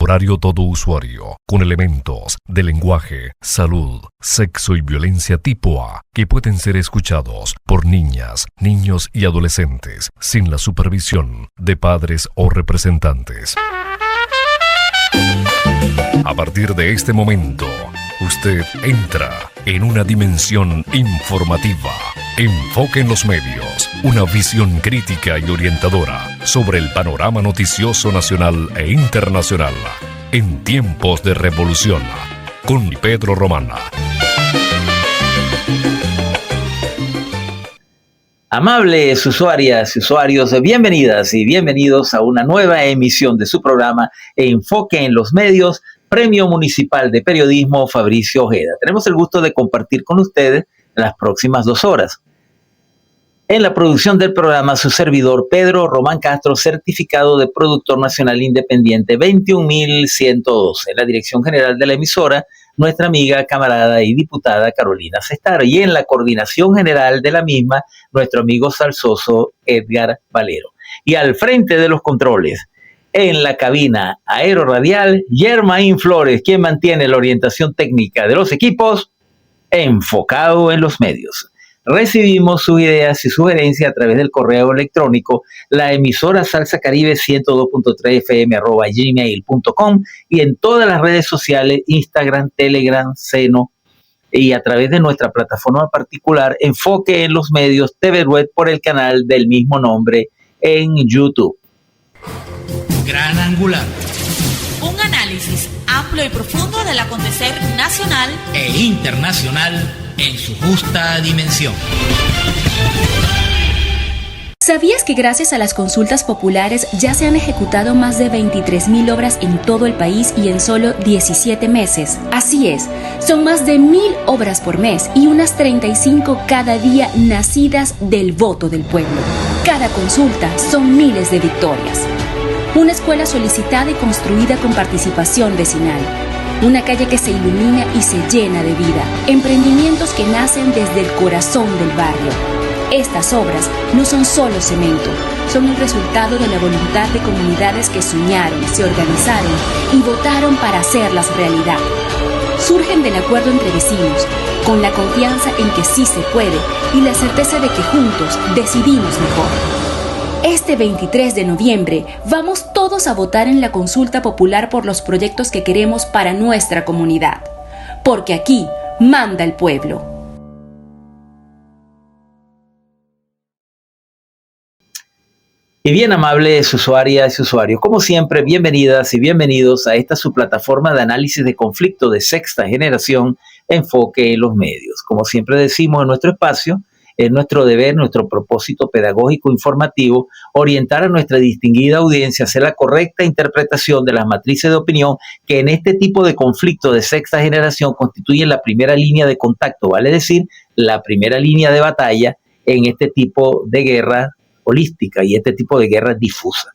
horario todo usuario, con elementos de lenguaje, salud, sexo y violencia tipo A, que pueden ser escuchados por niñas, niños y adolescentes, sin la supervisión de padres o representantes. A partir de este momento, usted entra en una dimensión informativa. Enfoque en los medios, una visión crítica y orientadora sobre el panorama noticioso nacional e internacional en tiempos de revolución, con Pedro Román. Amables usuarias y usuarios, bienvenidas y bienvenidos a una nueva emisión de su programa Enfoque en los Medios, Premio Municipal de Periodismo Fabricio Ojeda. Tenemos el gusto de compartir con ustedes las próximas 2 horas. En la producción del programa, su servidor Pedro Román Castro, certificado de productor nacional independiente 21112. En la dirección general de la emisora, nuestra amiga, camarada y diputada Carolina Cestaro. Y en la coordinación general de la misma, nuestro amigo salsoso Edgar Valero. Y al frente de los controles, en la cabina aeroradial, Germain Flores, quien mantiene la orientación técnica de los equipos, enfocado en los medios. Recibimos sus ideas y sugerencias a través del correo electrónico, la emisora Salsa Caribe 102.3 fm@gmail.com y en todas las redes sociales, Instagram, Telegram, Seno, y a través de nuestra plataforma particular, Enfoque en los Medios TV Web, por el canal del mismo nombre en YouTube. Gran Angular. Un análisis amplio y profundo del acontecer nacional e internacional en su justa dimensión. ¿Sabías que gracias a las consultas populares ya se han ejecutado más de 23.000 obras en todo el país y en solo 17 meses? Así es, son más de 1.000 obras por mes y unas 35 cada día nacidas del voto del pueblo. Cada consulta son miles de victorias. Una escuela solicitada y construida con participación vecinal. Una calle que se ilumina y se llena de vida. Emprendimientos que nacen desde el corazón del barrio. Estas obras no son solo cemento, son el resultado de la voluntad de comunidades que soñaron, se organizaron y votaron para hacerlas realidad. Surgen del acuerdo entre vecinos, con la confianza en que sí se puede y la certeza de que juntos decidimos mejor. Este 23 de noviembre vamos todos a votar en la consulta popular por los proyectos que queremos para nuestra comunidad, porque aquí manda el pueblo. Y bien, amables usuarias y usuarios, como siempre, bienvenidas y bienvenidos a esta su plataforma de análisis de conflicto de sexta generación, Enfoque en los Medios. Como siempre decimos en nuestro espacio, es nuestro deber, nuestro propósito pedagógico informativo, orientar a nuestra distinguida audiencia a hacer la correcta interpretación de las matrices de opinión que en este tipo de conflicto de sexta generación constituyen la primera línea de contacto, vale decir, la primera línea de batalla en este tipo de guerra holística y este tipo de guerra difusa.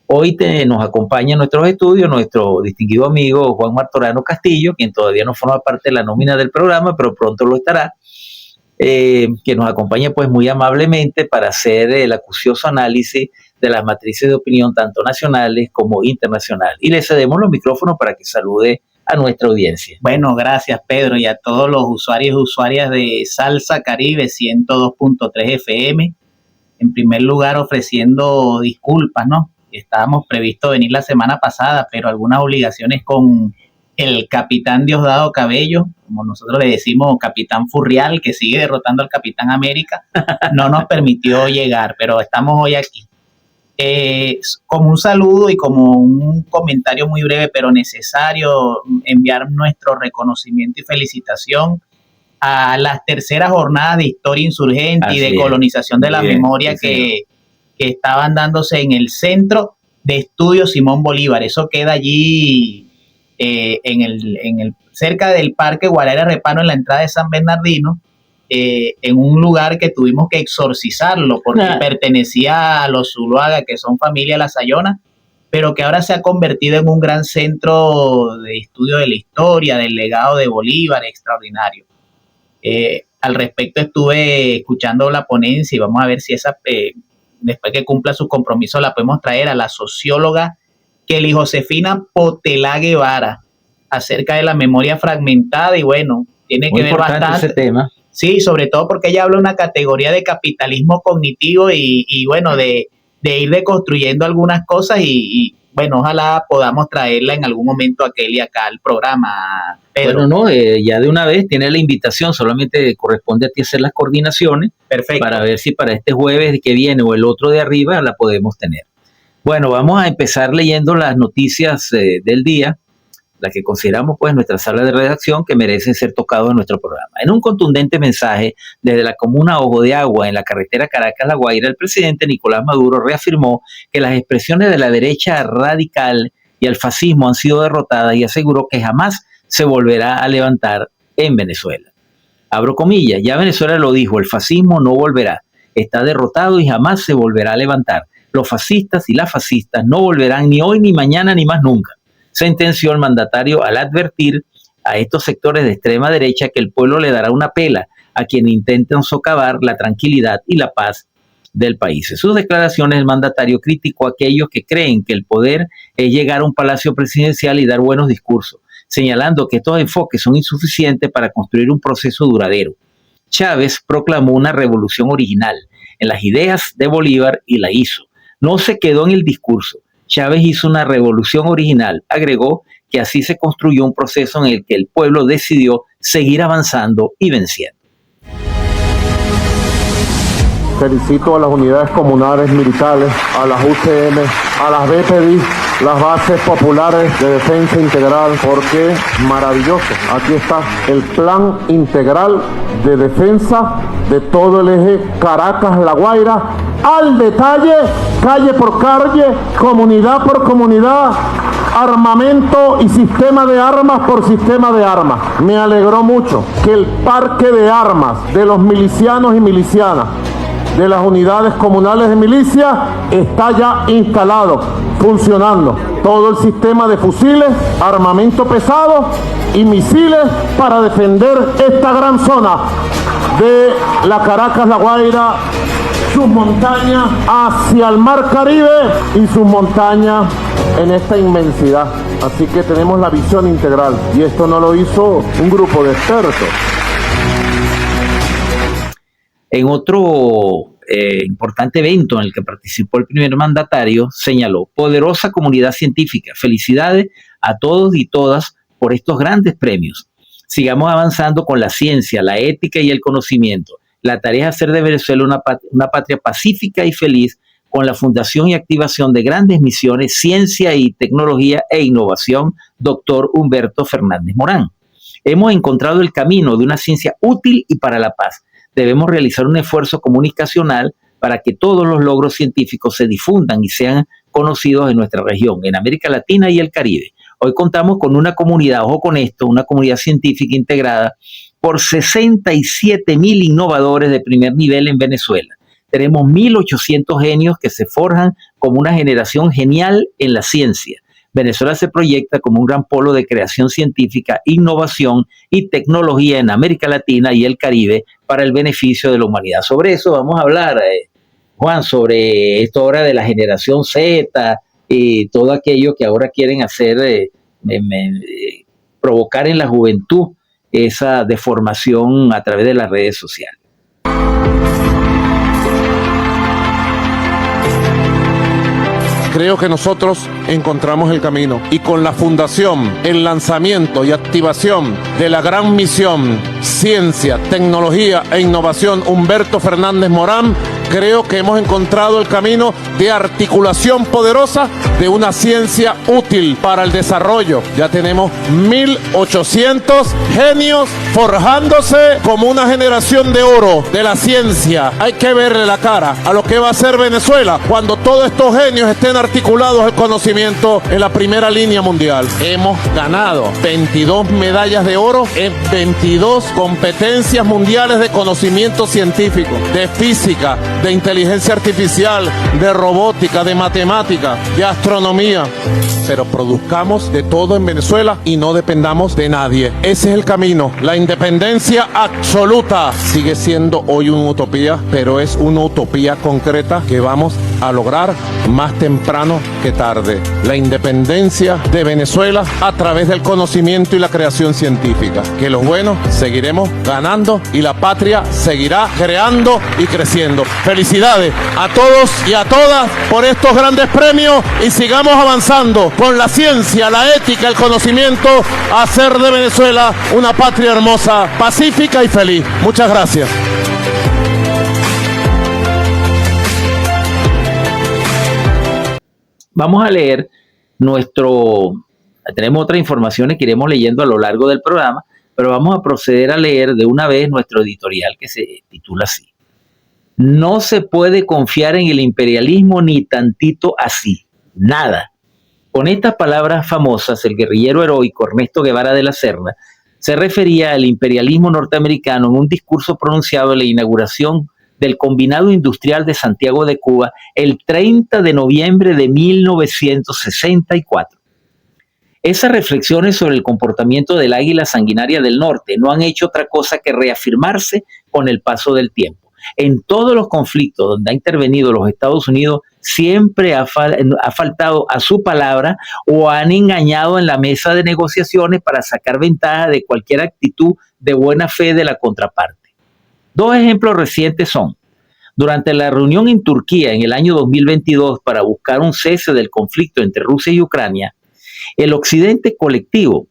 Hoy nos acompaña en nuestros estudios nuestro distinguido amigo Juan Martorano Castillo, quien todavía no forma parte de la nómina del programa, pero pronto lo estará. Que nos acompaña pues muy amablemente para hacer el acucioso análisis de las matrices de opinión tanto nacionales como internacionales. Y le cedemos los micrófonos para que salude a nuestra audiencia. Bueno, gracias Pedro y a todos los usuarios y usuarias de Salsa Caribe 102.3 FM. En primer lugar, ofreciendo disculpas, ¿no? Estábamos previstos venir la semana pasada, pero algunas obligaciones con el capitán Diosdado Cabello, como nosotros le decimos, Capitán Furrial, que sigue derrotando al Capitán América, no nos permitió llegar, pero estamos hoy aquí. Como un saludo y como un comentario muy breve, pero necesario, enviar nuestro reconocimiento y felicitación a las terceras jornadas de historia insurgente y de colonización de la memoria que estaban dándose en el Centro de Estudios Simón Bolívar. Eso queda allí cerca del Parque Guarara Repano, en la entrada de San Bernardino, en un lugar que tuvimos que exorcizarlo porque pertenecía a los Zuluaga, que son familia lasayona, pero que ahora se ha convertido en un gran centro de estudio de la historia, del legado de Bolívar, extraordinario. Al respecto estuve escuchando la ponencia y vamos a ver si esa, después que cumpla su compromiso, la podemos traer a la socióloga Kelly Josefina Potelá Guevara, acerca de la memoria fragmentada, y bueno, tiene que ver bastante ese tema. Sí, sobre todo porque ella habla de una categoría de capitalismo cognitivo y bueno, de ir deconstruyendo algunas cosas y bueno, ojalá podamos traerla en algún momento a Kelly acá al programa, Pedro. Bueno, ya de una vez tiene la invitación, solamente corresponde a ti hacer las coordinaciones. Perfecto. Para ver si para este jueves que viene o el otro de arriba la podemos tener. Bueno, vamos a empezar leyendo las noticias del día, las que consideramos pues nuestra sala de redacción que merecen ser tocados en nuestro programa. En un contundente mensaje desde la comuna Ojo de Agua en la carretera Caracas-La Guaira, el presidente Nicolás Maduro reafirmó que las expresiones de la derecha radical y el fascismo han sido derrotadas y aseguró que jamás se volverá a levantar en Venezuela. Abro comillas, ya Venezuela lo dijo, el fascismo no volverá, está derrotado y jamás se volverá a levantar. Los fascistas y las fascistas no volverán ni hoy, ni mañana, ni más nunca, sentenció el mandatario al advertir a estos sectores de extrema derecha que el pueblo le dará una pela a quienes intentan socavar la tranquilidad y la paz del país. En sus declaraciones, el mandatario criticó a aquellos que creen que el poder es llegar a un palacio presidencial y dar buenos discursos, señalando que estos enfoques son insuficientes para construir un proceso duradero. Chávez proclamó una revolución original en las ideas de Bolívar y la hizo. No se quedó en el discurso. Chávez hizo una revolución original. Agregó que así se construyó un proceso en el que el pueblo decidió seguir avanzando y venciendo. Felicito a las unidades comunales militares, a las UCM, a las BPD, las bases populares de defensa integral, porque maravilloso. Aquí está el plan integral de defensa de todo el eje Caracas-La Guaira, al detalle, calle por calle, comunidad por comunidad, armamento y sistema de armas por sistema de armas. Me alegró mucho que el parque de armas de los milicianos y milicianas de las unidades comunales de milicia está ya instalado, funcionando. Todo el sistema de fusiles, armamento pesado y misiles para defender esta gran zona de la Caracas-La Guaira, sus montañas hacia el mar Caribe y sus montañas en esta inmensidad. Así que tenemos la visión integral y esto no lo hizo un grupo de expertos. En otro importante evento en el que participó el primer mandatario, señaló: poderosa comunidad científica, felicidades a todos y todas por estos grandes premios. Sigamos avanzando con la ciencia, la ética y el conocimiento. La tarea es hacer de Venezuela una patria pacífica y feliz con la fundación y activación de grandes misiones, ciencia y tecnología e innovación, doctor Humberto Fernández Morán. Hemos encontrado el camino de una ciencia útil y para la paz. Debemos realizar un esfuerzo comunicacional para que todos los logros científicos se difundan y sean conocidos en nuestra región, en América Latina y el Caribe. Hoy contamos con una comunidad, ojo con esto, una comunidad científica integrada por 67,000 innovadores de primer nivel en Venezuela. Tenemos 1,800 genios que se forjan como una generación genial en la ciencia. Venezuela se proyecta como un gran polo de creación científica, innovación y tecnología en América Latina y el Caribe para el beneficio de la humanidad. Sobre eso vamos a hablar, Juan, sobre esto ahora de la generación Z y todo aquello que ahora quieren hacer, provocar en la juventud esa deformación a través de las redes sociales. Creo que nosotros encontramos el camino y con la fundación, el lanzamiento y activación de la gran misión Ciencia, Tecnología e Innovación Humberto Fernández Morán, creo que hemos encontrado el camino de articulación poderosa de una ciencia útil para el desarrollo. Ya tenemos 1,800 genios forjándose como una generación de oro de la ciencia. Hay que verle la cara a lo que va a ser Venezuela cuando todos estos genios estén articulados al conocimiento en la primera línea mundial. Hemos ganado 22 medallas de oro en 22 competencias mundiales de conocimiento científico, de física, de inteligencia artificial, de robótica, de matemática, de astronomía. Pero produzcamos de todo en Venezuela y no dependamos de nadie. Ese es el camino. La independencia absoluta sigue siendo hoy una utopía, pero es una utopía concreta que vamos a lograr más temprano que tarde la independencia de Venezuela a través del conocimiento y la creación científica. Que los buenos seguiremos ganando y la patria seguirá creando y creciendo. Felicidades a todos y a todas por estos grandes premios y sigamos avanzando con la ciencia, la ética, el conocimiento a hacer de Venezuela una patria hermosa, pacífica y feliz. Muchas gracias. Vamos a leer tenemos otras informaciones que iremos leyendo a lo largo del programa, pero vamos a proceder a leer de una vez nuestro editorial que se titula así: No se puede confiar en el imperialismo ni tantito así, nada. Con estas palabras famosas, el guerrillero heroico Ernesto Guevara de la Serna se refería al imperialismo norteamericano en un discurso pronunciado en la inauguración del Combinado Industrial de Santiago de Cuba el 30 de noviembre de 1964. Esas reflexiones sobre el comportamiento del águila sanguinaria del norte no han hecho otra cosa que reafirmarse con el paso del tiempo. En todos los conflictos donde ha intervenido los Estados Unidos, siempre ha faltado a su palabra o han engañado en la mesa de negociaciones para sacar ventaja de cualquier actitud de buena fe de la contraparte. Dos ejemplos recientes son: durante la reunión en Turquía en el año 2022 para buscar un cese del conflicto entre Rusia y Ucrania, el occidente colectivo,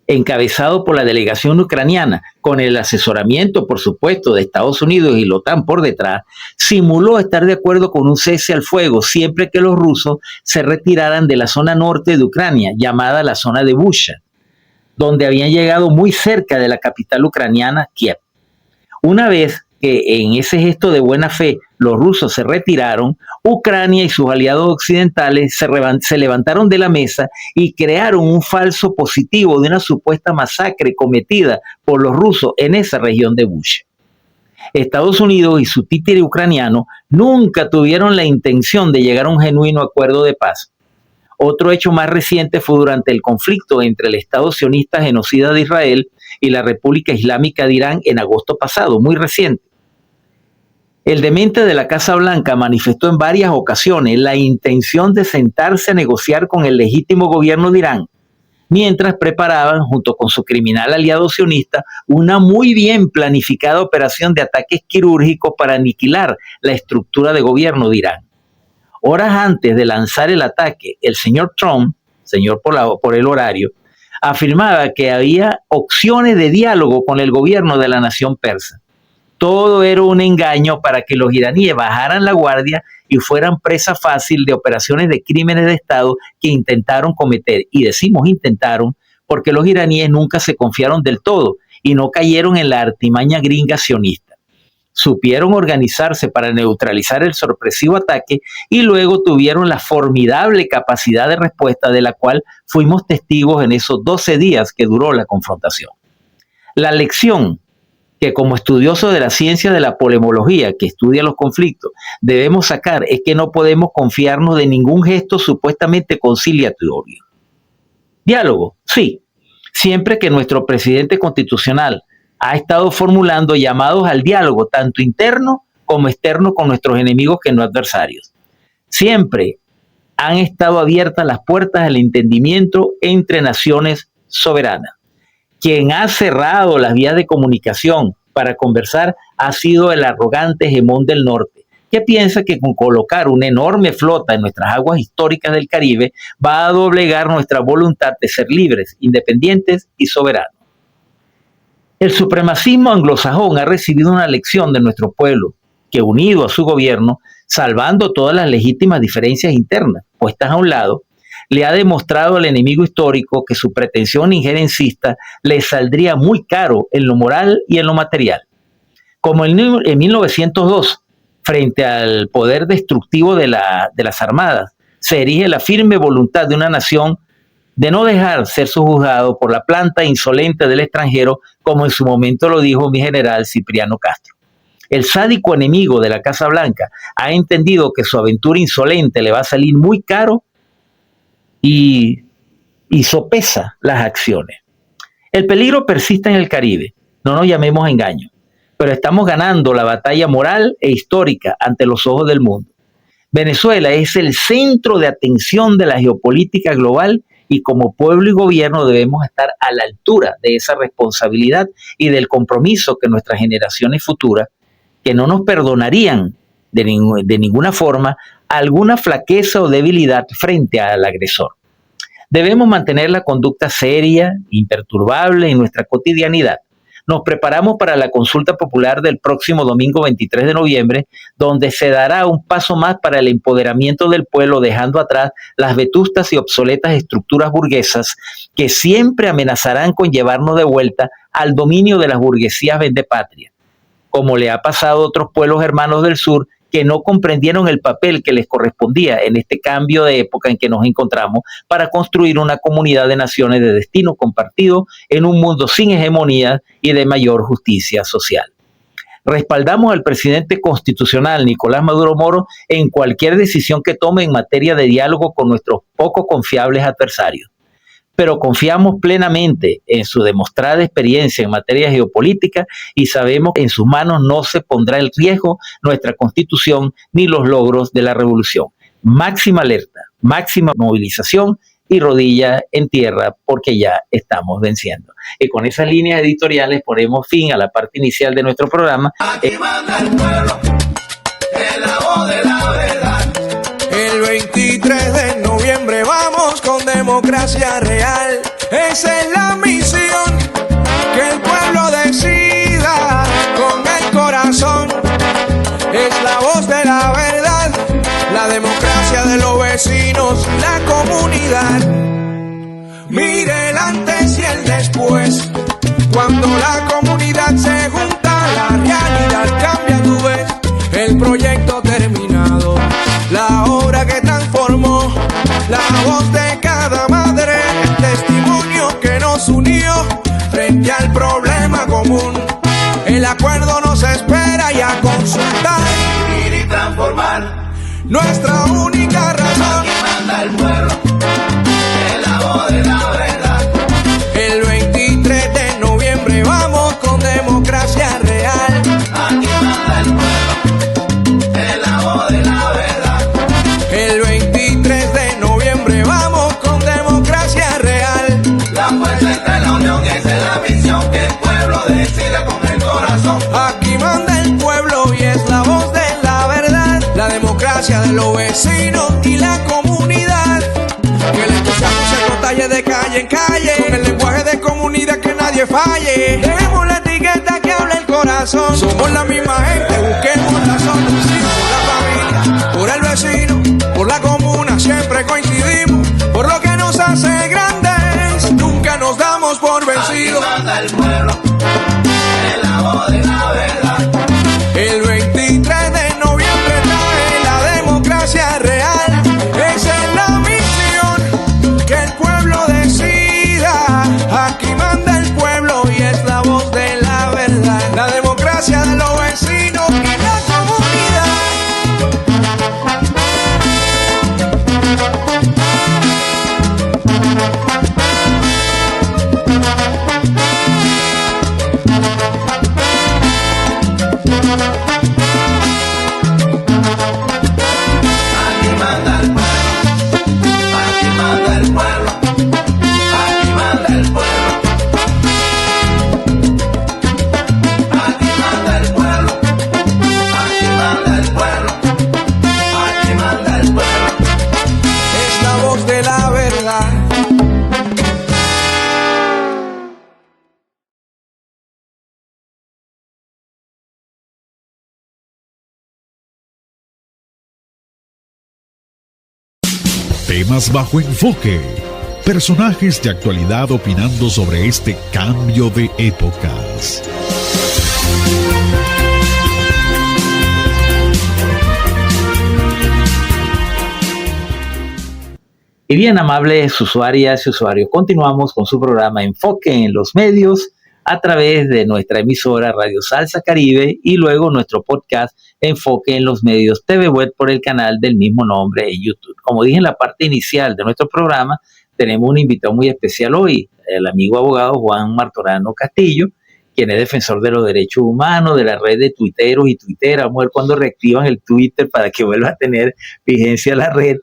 encabezado por la delegación ucraniana, con el asesoramiento, por supuesto, de Estados Unidos y la OTAN por detrás, simuló estar de acuerdo con un cese al fuego siempre que los rusos se retiraran de la zona norte de Ucrania, llamada la zona de Bucha, donde habían llegado muy cerca de la capital ucraniana, Kiev. Una vez que en ese gesto de buena fe los rusos se retiraron, Ucrania y sus aliados occidentales se levantaron de la mesa y crearon un falso positivo de una supuesta masacre cometida por los rusos en esa región de Bucha. Estados Unidos y su títere ucraniano nunca tuvieron la intención de llegar a un genuino acuerdo de paz. Otro hecho más reciente fue durante el conflicto entre el Estado sionista genocida de Israel y la República Islámica de Irán en agosto pasado, muy reciente. El demente de la Casa Blanca manifestó en varias ocasiones la intención de sentarse a negociar con el legítimo gobierno de Irán, mientras preparaban, junto con su criminal aliado sionista, una muy bien planificada operación de ataques quirúrgicos para aniquilar la estructura de gobierno de Irán. Horas antes de lanzar el ataque, el señor Trump, señor por el horario, afirmaba que había opciones de diálogo con el gobierno de la nación persa. Todo era un engaño para que los iraníes bajaran la guardia y fueran presa fácil de operaciones de crímenes de Estado que intentaron cometer. Y decimos intentaron porque los iraníes nunca se confiaron del todo y no cayeron en la artimaña gringa sionista. Supieron organizarse para neutralizar el sorpresivo ataque y luego tuvieron la formidable capacidad de respuesta de la cual fuimos testigos en esos 12 días que duró la confrontación. La lección que como estudiosos de la ciencia de la polemología que estudia los conflictos debemos sacar es que no podemos confiarnos de ningún gesto supuestamente conciliatorio. Diálogo, sí, siempre que nuestro presidente constitucional ha estado formulando llamados al diálogo tanto interno como externo con nuestros enemigos que no adversarios. Siempre han estado abiertas las puertas al entendimiento entre naciones soberanas. Quien ha cerrado las vías de comunicación para conversar ha sido el arrogante hegemón del norte, que piensa que con colocar una enorme flota en nuestras aguas históricas del Caribe va a doblegar nuestra voluntad de ser libres, independientes y soberanos. El supremacismo anglosajón ha recibido una lección de nuestro pueblo, que unido a su gobierno, salvando todas las legítimas diferencias internas puestas a un lado, le ha demostrado al enemigo histórico que su pretensión injerencista le saldría muy caro en lo moral y en lo material. Como en 1902, frente al poder destructivo de las armadas, se erige la firme voluntad de una nación de no dejar ser sojuzgado por la planta insolente del extranjero, como en su momento lo dijo mi general Cipriano Castro. El sádico enemigo de la Casa Blanca ha entendido que su aventura insolente le va a salir muy caro y sopesa las acciones. El peligro persiste en el Caribe, no nos llamemos a engaño, pero estamos ganando la batalla moral e histórica ante los ojos del mundo. Venezuela es el centro de atención de la geopolítica global y como pueblo y gobierno debemos estar a la altura de esa responsabilidad y del compromiso que nuestras generaciones futuras, que no nos perdonarían de ninguna forma alguna flaqueza o debilidad frente al agresor. Debemos mantener la conducta seria, imperturbable en nuestra cotidianidad. Nos preparamos para la consulta popular del próximo domingo 23 de noviembre, donde se dará un paso más para el empoderamiento del pueblo, dejando atrás las vetustas y obsoletas estructuras burguesas que siempre amenazarán con llevarnos de vuelta al dominio de las burguesías vendepatrias, como le ha pasado a otros pueblos hermanos del sur que no comprendieron el papel que les correspondía en este cambio de época en que nos encontramos para construir una comunidad de naciones de destino compartido en un mundo sin hegemonía y de mayor justicia social. Respaldamos al presidente constitucional Nicolás Maduro Moro en cualquier decisión que tome en materia de diálogo con nuestros poco confiables adversarios, pero confiamos plenamente en su demostrada experiencia en materia geopolítica y sabemos que en sus manos no se pondrá en riesgo nuestra Constitución ni los logros de la revolución. Máxima alerta, máxima movilización y rodilla en tierra porque ya estamos venciendo. Y con esas líneas editoriales ponemos fin a la parte inicial de nuestro programa. Aquí manda el pueblo, es la voz de la verdad. El 23 de noviembre vamos con democracia real. Esa es la misión, que el pueblo decida con el corazón. Es la voz de la verdad, la democracia de los vecinos, la comunidad. Mire el antes y el después, cuando la comunidad se junta, la realidad cambia, tú ves, el proyecto terminado, la obra que transformó, la voz de cada madre, el testimonio que nos unió frente al problema común. El acuerdo nos espera y a consultar, vivir y transformar, nuestra única razón. Aquí manda el pueblo, es la voz de la verdad. El 23 de noviembre vamos con democracia real. Aquí manda el pueblo, es la voz de la verdad. El 23 de noviembre vamos con democracia real. La fuerza entre la unión, esa es la misión, que el pueblo decida con el corazón. Aquí manda el pueblo y es la voz de la verdad, la democracia de los vecinos y la comunidad. Que el entusiasmo se contagie de calle en calle, con el lenguaje de comunidad que nadie falle. Dejemos la etiqueta que hable el corazón. Somos la misma gente, busquemos la solución. Por la familia, por el vecino, por la comuna, siempre coincidimos. Por lo que nos hace grandes, nunca nos damos por vencidos. Aquí manda el pueblo, es la voz de la verdad. El 23 de noviembre trae la democracia real. Esa es la misión, que el pueblo decida. Aquí manda el pueblo y es la voz de la verdad, la democracia de los vecinos y la comunidad. Temas bajo enfoque. Personajes de actualidad opinando sobre este cambio de épocas. Y bien, amables usuarias y usuarios, continuamos con su programa Enfoque en los Medios a través de nuestra emisora Radio Salsa Caribe y luego nuestro podcast Enfoque en los Medios TV Web por el canal del mismo nombre en YouTube. Como dije en la parte inicial de nuestro programa, tenemos un invitado muy especial hoy, el amigo abogado Juan Martorano Castillo, quien es defensor de los derechos humanos, de la red de tuiteros y tuiteras. Vamos a ver cuándo reactivan el Twitter para que vuelva a tener vigencia la red.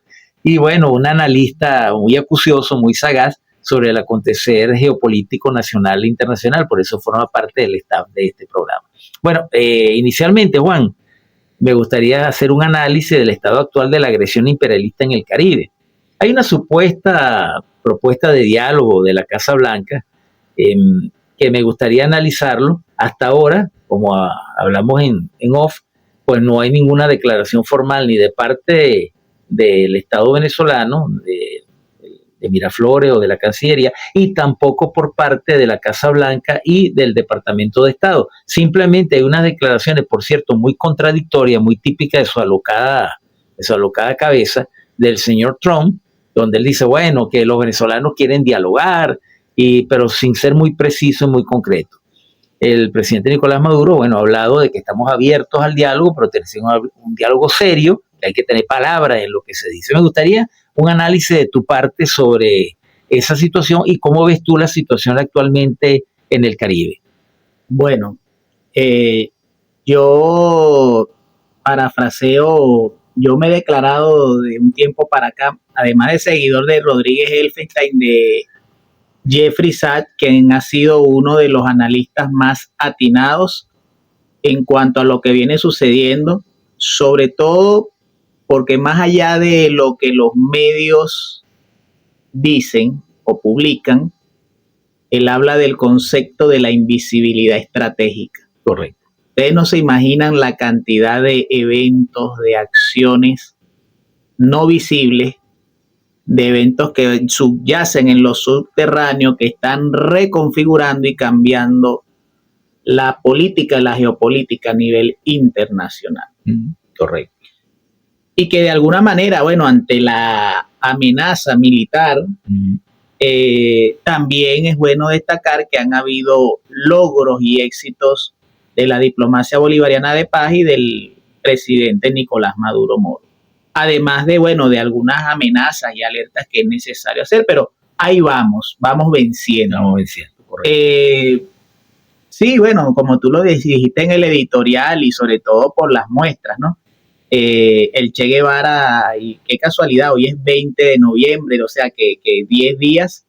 Y bueno, un analista muy acucioso, muy sagaz sobre el acontecer geopolítico nacional e internacional. Por eso forma parte del staff de este programa. Bueno, inicialmente, Juan, me gustaría hacer un análisis del estado actual de la agresión imperialista en el Caribe. Hay una supuesta propuesta de diálogo de la Casa Blanca que me gustaría analizarlo. Hasta ahora, como hablamos en off, pues no hay ninguna declaración formal ni de parte del Estado venezolano, de Miraflores o de la Cancillería, y tampoco por parte de la Casa Blanca y del Departamento de Estado. Simplemente hay unas declaraciones, por cierto, muy contradictorias, muy típicas de su alocada cabeza del señor Trump, donde él dice, bueno, que los venezolanos quieren dialogar, pero sin ser muy preciso y muy concreto. El presidente Nicolás Maduro, bueno, ha hablado de que estamos abiertos al diálogo, pero tenemos un diálogo serio, que hay que tener palabras en lo que se dice. Me gustaría un análisis de tu parte sobre esa situación y cómo ves tú la situación actualmente en el Caribe. Bueno, yo parafraseo, yo me he declarado de un tiempo para acá, además de seguidor de Rodríguez Helfenstein, de Jeffrey Sachs, quien ha sido uno de los analistas más atinados en cuanto a lo que viene sucediendo, sobre todo porque más allá de lo que los medios dicen o publican, él habla del concepto de la invisibilidad estratégica. Correcto. Ustedes no se imaginan la cantidad de eventos, de acciones no visibles, de eventos que subyacen en lo subterráneo, que están reconfigurando y cambiando la política, la geopolítica a nivel internacional. Correcto. Y que de alguna manera, bueno, ante la amenaza militar, también es bueno destacar que han habido logros y éxitos de la diplomacia bolivariana de paz y del presidente Nicolás Maduro Moro. Además de, bueno, de algunas amenazas y alertas que es necesario hacer, pero ahí vamos venciendo. Vamos venciendo, correcto. Sí, bueno, como tú lo dijiste en el editorial y sobre todo por las muestras, ¿no? El Che Guevara, y qué casualidad, hoy es 20 de noviembre, o sea que 10 días,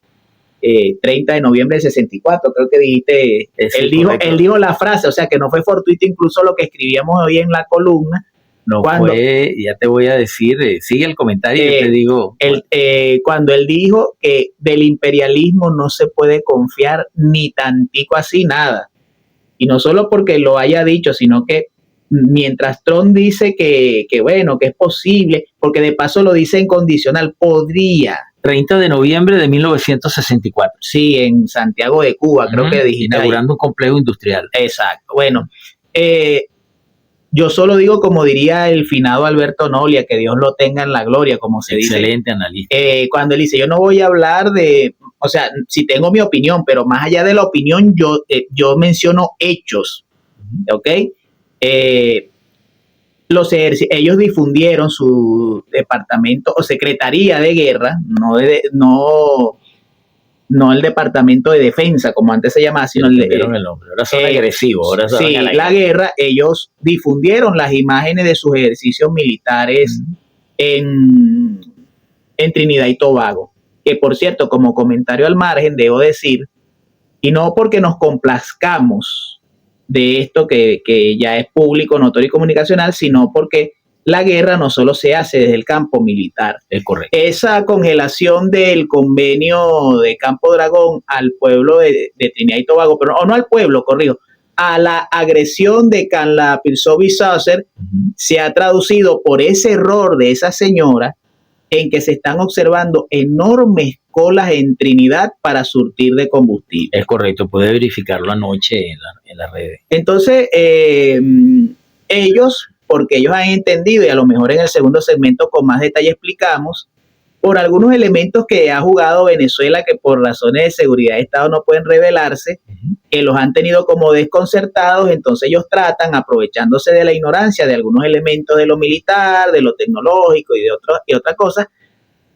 30 de noviembre del 64, creo que dijiste, él dijo la frase, o sea que no fue fortuito incluso lo que escribíamos hoy en la columna. No fue, ya te voy a decir, sigue el comentario y te digo. Cuando él dijo que del imperialismo no se puede confiar ni tantico así, nada. Y no solo porque lo haya dicho, sino que mientras Trump dice que bueno, que es posible, porque de paso lo dice en condicional, podría. 30 de noviembre de 1964. Sí, en Santiago de Cuba, creo que dijiste. Inaugurando un complejo industrial. Exacto. Bueno, yo solo digo, como diría el finado Alberto Nolia, que Dios lo tenga en la gloria, como se dice. Excelente analista. Cuando él dice, yo no voy a hablar de, o sea, si tengo mi opinión, pero más allá de la opinión, yo menciono hechos, ¿ok? Ellos difundieron su departamento o secretaría de guerra, no el departamento de defensa como antes se llamaba, sino el nombre. Ahora son agresivos. Ahora sí, la guerra. Ellos difundieron las imágenes de sus ejercicios militares en Trinidad y Tobago, que por cierto, como comentario al margen, debo decir, y no porque nos complazcamos de esto que ya es público, notorio y comunicacional, sino porque la guerra no solo se hace desde el campo militar. Es correcto. Esa congelación del convenio de Campo Dragón al pueblo de Trinidad y Tobago, pero no al pueblo, corrijo, a la agresión de Carla Pilsovi Saucer, se ha traducido por ese error de esa señora en que se están observando enormes colas en Trinidad para surtir de combustible. Es correcto, puede verificarlo anoche en las redes. Entonces, ellos, porque ellos han entendido, y a lo mejor en el segundo segmento con más detalle explicamos, por algunos elementos que ha jugado Venezuela que por razones de seguridad de Estado no pueden revelarse, que los han tenido como desconcertados, entonces ellos tratan, aprovechándose de la ignorancia de algunos elementos de lo militar, de lo tecnológico y de otras cosas,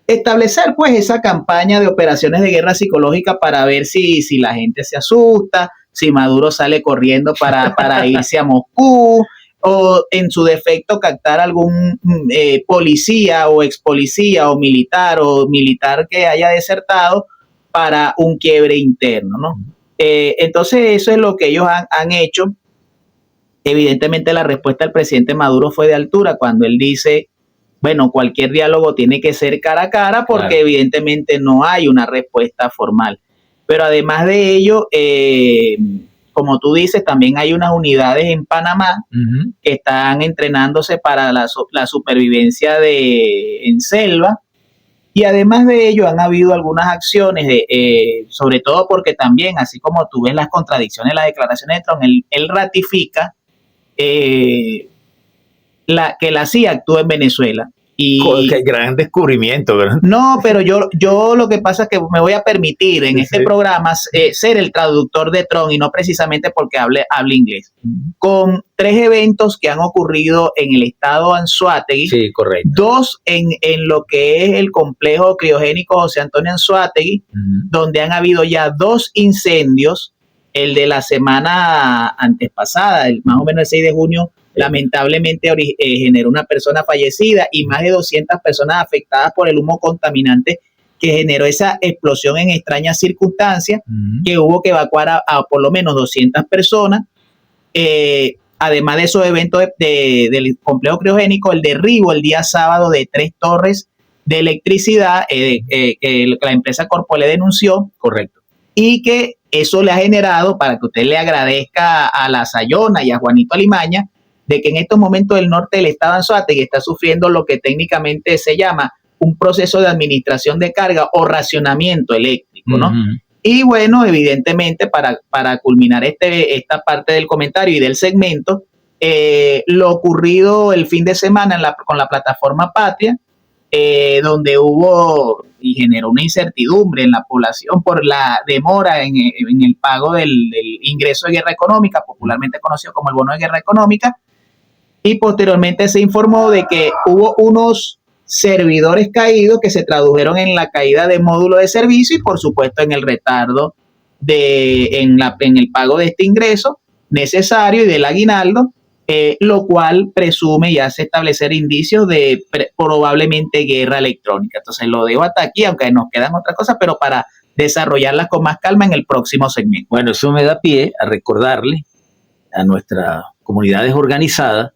establecer pues esa campaña de operaciones de guerra psicológica para ver si la gente se asusta, si Maduro sale corriendo para irse a Moscú, o en su defecto captar algún policía o ex policía o militar que haya desertado para un quiebre interno, ¿no? Entonces eso es lo que ellos han hecho. Evidentemente la respuesta del presidente Maduro fue de altura cuando él dice, bueno, cualquier diálogo tiene que ser cara a cara porque claro, evidentemente no hay una respuesta formal. Pero además de ello, como tú dices, también hay unas unidades en Panamá que están entrenándose para la supervivencia en selva. Y además de ello han habido algunas acciones, sobre todo porque también, así como tú ves las contradicciones en las declaraciones de Trump, él ratifica que la CIA actúa en Venezuela. Y qué gran descubrimiento, ¿verdad? No, pero yo lo que pasa es que me voy a permitir en este programa ser el traductor de Trump y no precisamente porque hable inglés. Con 3 eventos que han ocurrido en el estado Anzoátegui. Sí, correcto. 2 en lo que es el complejo criogénico José Antonio Anzoátegui, donde han habido ya 2 incendios. El de la semana antes pasada, más o menos el 6 de junio, lamentablemente generó una persona fallecida y más de 200 personas afectadas por el humo contaminante que generó esa explosión en extrañas circunstancias, que hubo que evacuar a por lo menos 200 personas. Además de esos eventos del complejo criogénico, el derribo el día sábado de 3 torres de electricidad que la empresa Corpole denunció. Correcto. Y que eso le ha generado, para que usted le agradezca a la Sayona y a Juanito Alimaña, de que en estos momentos el norte del estado Anzoátegui está sufriendo lo que técnicamente se llama un proceso de administración de carga o racionamiento eléctrico, ¿no? Y bueno, evidentemente, para culminar esta parte del comentario y del segmento, lo ocurrido el fin de semana con la plataforma Patria, donde hubo y generó una incertidumbre en la población por la demora en el pago del ingreso de guerra económica, popularmente conocido como el bono de guerra económica, y posteriormente se informó de que hubo unos servidores caídos que se tradujeron en la caída de módulo de servicio y por supuesto en el retardo en el pago de este ingreso necesario y del aguinaldo, lo cual presume y hace establecer indicios de probablemente guerra electrónica. Entonces lo dejo hasta aquí, aunque nos quedan otras cosas, pero para desarrollarlas con más calma en el próximo segmento. Bueno, eso me da pie a recordarle a nuestras comunidades organizadas,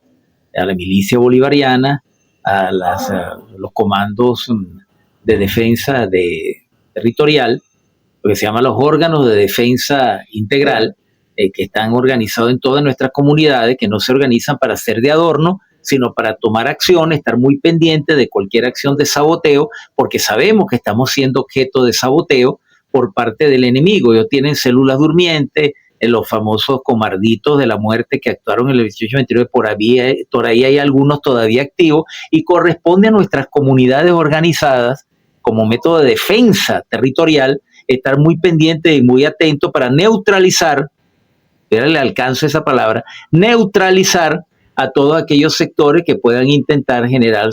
a la milicia bolivariana, a los comandos de defensa territorial, lo que se llama los órganos de defensa integral, que están organizados en todas nuestras comunidades, que no se organizan para ser de adorno, sino para tomar acción, estar muy pendientes de cualquier acción de saboteo, porque sabemos que estamos siendo objeto de saboteo por parte del enemigo. Ellos tienen células durmientes, los famosos comarditos de la muerte que actuaron en el 28-29, por ahí hay algunos todavía activos, y corresponde a nuestras comunidades organizadas, como método de defensa territorial, estar muy pendiente y muy atento para neutralizar, le alcanzo esa palabra, neutralizar a todos aquellos sectores que puedan intentar generar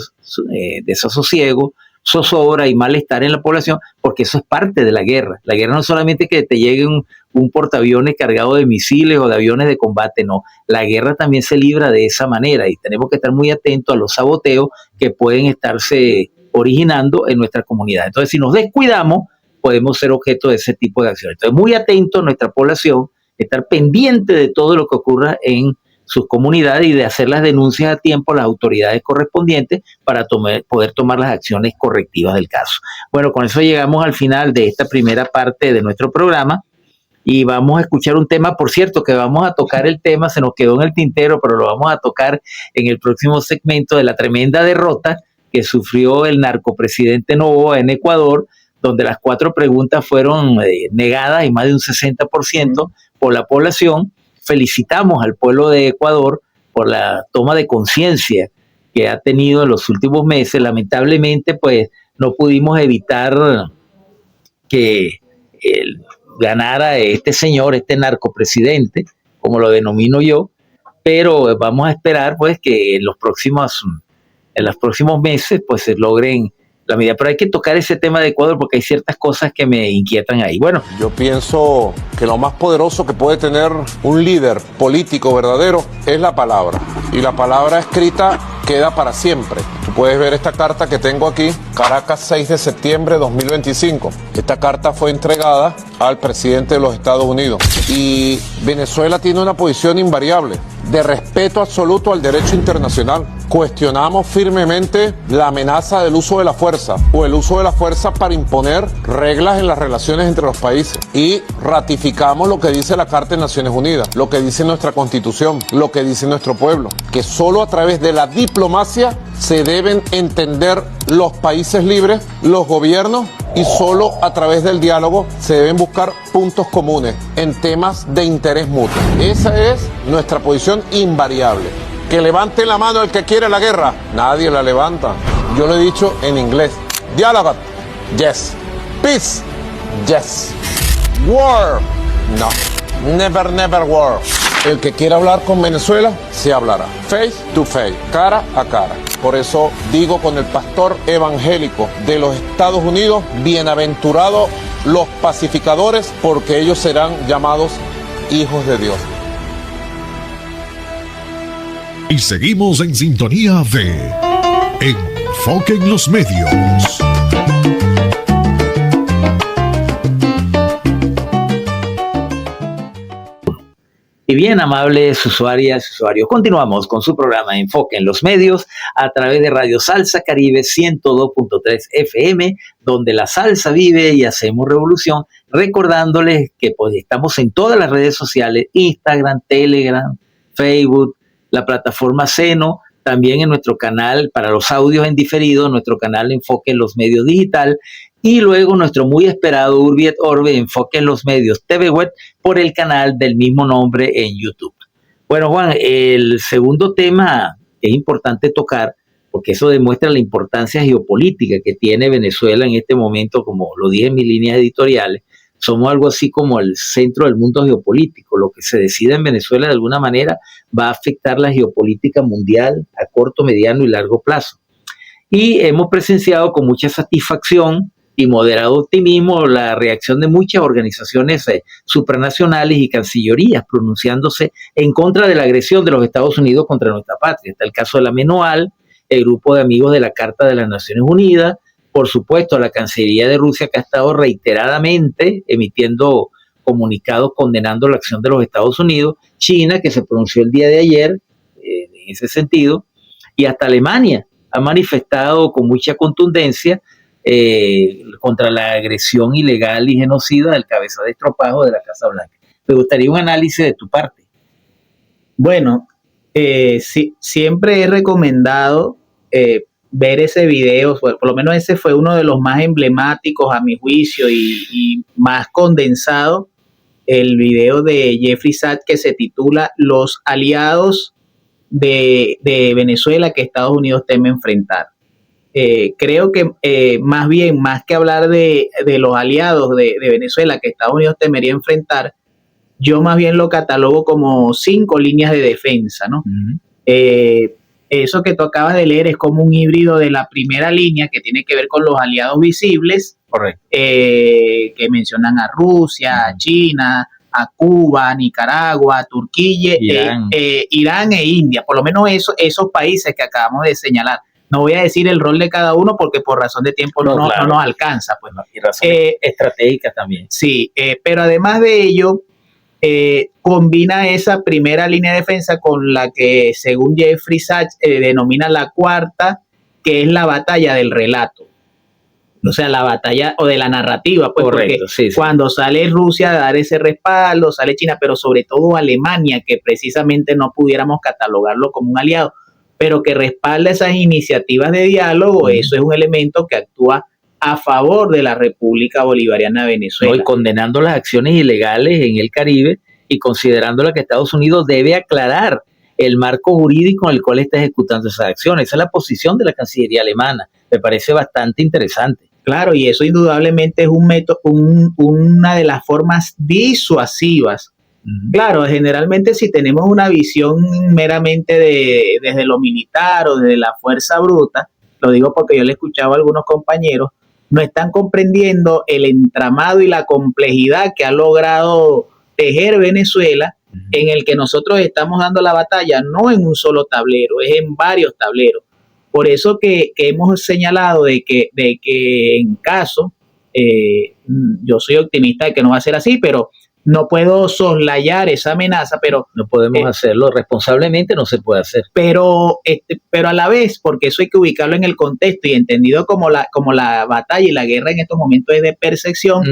desasosiego, zozobra y malestar en la población, porque eso es parte de la guerra. La guerra no es solamente que te llegue un portaaviones cargado de misiles o de aviones de combate, no. La guerra también se libra de esa manera y tenemos que estar muy atentos a los saboteos que pueden estarse originando en nuestra comunidad. Entonces, si nos descuidamos, podemos ser objeto de ese tipo de acciones. Entonces, muy atentos a nuestra población, estar pendiente de todo lo que ocurra en sus comunidades y de hacer las denuncias a tiempo a las autoridades correspondientes para poder tomar las acciones correctivas del caso. Bueno, con eso llegamos al final de esta primera parte de nuestro programa y vamos a escuchar un tema, por cierto, que vamos a tocar el tema, se nos quedó en el tintero, pero lo vamos a tocar en el próximo segmento de la tremenda derrota que sufrió el narcopresidente Noboa en Ecuador, donde las 4 preguntas fueron negadas y más de un 60% por la población. Felicitamos al pueblo de Ecuador por la toma de conciencia que ha tenido en los últimos meses. Lamentablemente, pues, no pudimos evitar que ganara este señor, este narcopresidente, como lo denomino yo, pero vamos a esperar, pues, que en los próximos meses, pues, se logren la medida. Pero hay que tocar ese tema de Ecuador porque hay ciertas cosas que me inquietan ahí. Bueno, Yo pienso que lo más poderoso que puede tener un líder político verdadero es la palabra. Y la palabra escrita queda para siempre. Tú puedes ver esta carta que tengo aquí, Caracas, 6 de septiembre de 2025. Esta carta fue entregada al presidente de los Estados Unidos. Y Venezuela tiene una posición invariable de respeto absoluto al derecho internacional. Cuestionamos firmemente la amenaza del uso de la fuerza o el uso de la fuerza para imponer reglas en las relaciones entre los países. Y ratificamos lo que dice la Carta de Naciones Unidas, lo que dice nuestra Constitución, lo que dice nuestro pueblo, que solo a través de la diplomacia se deben entender los países libres, los gobiernos, y solo a través del diálogo se deben buscar puntos comunes en temas de interés mutuo. Esa es nuestra posición invariable. Que levante la mano el que quiere la guerra. Nadie la levanta. Yo lo he dicho en inglés. Dialogue. Yes. Peace. Yes. War. No. Never, never war. El que quiera hablar con Venezuela, se hablará. Face to face. Cara a cara. Por eso digo con el pastor evangélico de los Estados Unidos, bienaventurados los pacificadores, porque ellos serán llamados hijos de Dios. Y seguimos en sintonía de Enfoque en los Medios. y bien, amables usuarias y usuarios, continuamos con su programa Enfoque en los Medios a través de Radio Salsa Caribe 102.3 FM, donde la salsa vive y hacemos revolución, recordándoles que pues estamos en todas las redes sociales, Instagram, Telegram, Facebook, la plataforma Seno, también en nuestro canal para los audios en diferido, nuestro canal Enfoque en los Medios Digital, y luego nuestro muy esperado Urbi et Orbe, Enfoque en los Medios TV Web, por el canal del mismo nombre en YouTube. Bueno, Juan, el segundo tema que es importante tocar, porque eso demuestra la importancia geopolítica que tiene Venezuela en este momento, como lo dije en mis líneas editoriales. Somos algo así como el centro del mundo geopolítico. Lo que se decida en Venezuela de alguna manera va a afectar la geopolítica mundial a corto, mediano y largo plazo. Y hemos presenciado con mucha satisfacción y moderado optimismo la reacción de muchas organizaciones supranacionales y cancillerías pronunciándose en contra de la agresión de los Estados Unidos contra nuestra patria. Está el caso de la MENUAL, el grupo de amigos de la Carta de las Naciones Unidas, por supuesto, la Cancillería de Rusia, que ha estado reiteradamente emitiendo comunicados condenando la acción de los Estados Unidos, China, que se pronunció el día de ayer en ese sentido, y hasta Alemania ha manifestado con mucha contundencia contra la agresión ilegal y genocida del cabeza de estropajo de la Casa Blanca. Me gustaría un análisis de tu parte. Bueno, sí, siempre he recomendado ver ese video, por lo menos ese fue uno de los más emblemáticos a mi juicio y más condensado, el video de Jeffrey Sachs que se titula Los aliados de Venezuela que Estados Unidos teme enfrentar. Creo que más bien, más que hablar de los aliados de Venezuela que Estados Unidos temería enfrentar, yo más bien lo catalogo como 5 líneas de defensa, ¿no? Uh-huh. Eso que tú acabas de leer es como un híbrido de la primera línea que tiene que ver con los aliados visibles. Correcto. Que mencionan a Rusia, a China, a Cuba, a Nicaragua, a Turquía, Irán e India. Por lo menos esos países que acabamos de señalar. No voy a decir el rol de cada uno porque por razón de tiempo no nos alcanza. Pues. Y razón estratégica también. Sí, pero además de ello, combina esa primera línea de defensa con la que, según Jeffrey Sachs, denomina la cuarta, que es la batalla del relato. O sea, la batalla o de la narrativa. Pues, correcto, porque sí. Cuando sale Rusia a dar ese respaldo, sale China, pero sobre todo Alemania, que precisamente no pudiéramos catalogarlo como un aliado, pero que respalda esas iniciativas de diálogo, eso es un elemento que actúa a favor de la República Bolivariana de Venezuela. Y condenando las acciones ilegales en el Caribe y considerándola que Estados Unidos debe aclarar el marco jurídico en el cual está ejecutando esas acciones. Esa es la posición de la Cancillería alemana. Me parece bastante interesante. Claro, y eso indudablemente es un método, una de las formas disuasivas. Claro, generalmente si tenemos una visión meramente desde lo militar o desde la fuerza bruta, lo digo porque yo le he escuchado a algunos compañeros, no están comprendiendo el entramado y la complejidad que ha logrado tejer Venezuela, en el que nosotros estamos dando la batalla no en un solo tablero, es en varios tableros. Por eso que hemos señalado de que en caso, yo soy optimista de que no va a ser así, pero no puedo soslayar esa amenaza, pero no podemos hacerlo responsablemente, no se puede hacer. Pero a la vez, porque eso hay que ubicarlo en el contexto y entendido como la batalla y la guerra en estos momentos es de percepción,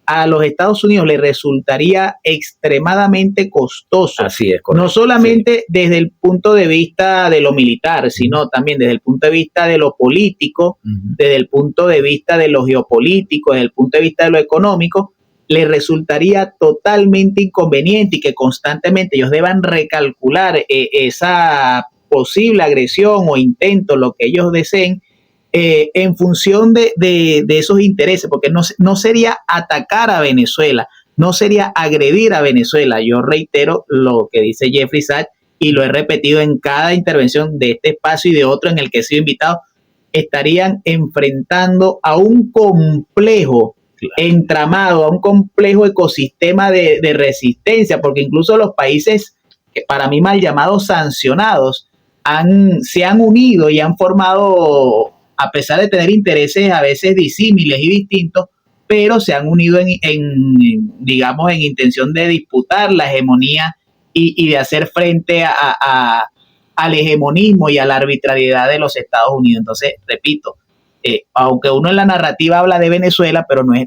a los Estados Unidos le resultaría extremadamente costoso. Así es, correcto. No solamente desde el punto de vista de lo militar, sino también desde el punto de vista de lo político, desde el punto de vista de lo geopolítico, desde el punto de vista de lo económico, le resultaría totalmente inconveniente y que constantemente ellos deban recalcular esa posible agresión o intento, lo que ellos deseen, en función de esos intereses, porque no sería atacar a Venezuela, no sería agredir a Venezuela. Yo reitero lo que dice Jeffrey Sachs y lo he repetido en cada intervención de este espacio y de otro en el que he sido invitado, estarían enfrentando a un complejo entramado, a un complejo ecosistema de resistencia, porque incluso los países, que para mí mal llamados sancionados, se han unido y han formado, a pesar de tener intereses a veces disímiles y distintos, pero se han unido digamos, en intención de disputar la hegemonía y de hacer frente al hegemonismo y a la arbitrariedad de los Estados Unidos. Entonces, repito, aunque uno en la narrativa habla de Venezuela, pero no es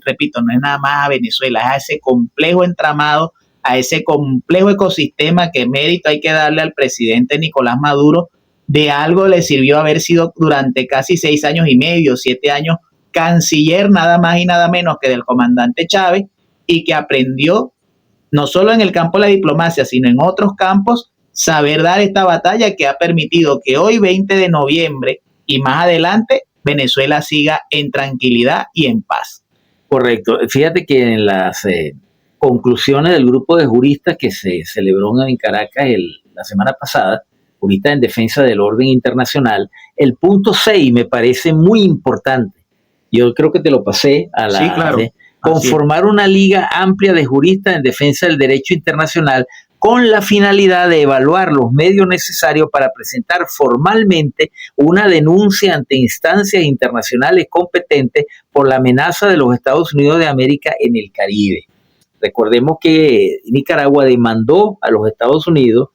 nada más a Venezuela, es a ese complejo entramado, a ese complejo ecosistema que mérito hay que darle al presidente Nicolás Maduro. De algo le sirvió haber sido durante casi 6 años y medio, 7 años, canciller nada más y nada menos que del comandante Chávez, y que aprendió, no solo en el campo de la diplomacia, sino en otros campos, saber dar esta batalla que ha permitido que hoy, 20 de noviembre, y más adelante, Venezuela siga en tranquilidad y en paz. Correcto. Fíjate que en las conclusiones del grupo de juristas que se celebró en Caracas la semana pasada, juristas en defensa del orden internacional, el punto 6 me parece muy importante. Yo creo que te lo pasé a la... Sí, claro. Conformar una liga amplia de juristas en defensa del derecho internacional con la finalidad de evaluar los medios necesarios para presentar formalmente una denuncia ante instancias internacionales competentes por la amenaza de los Estados Unidos de América en el Caribe. Recordemos que Nicaragua demandó a los Estados Unidos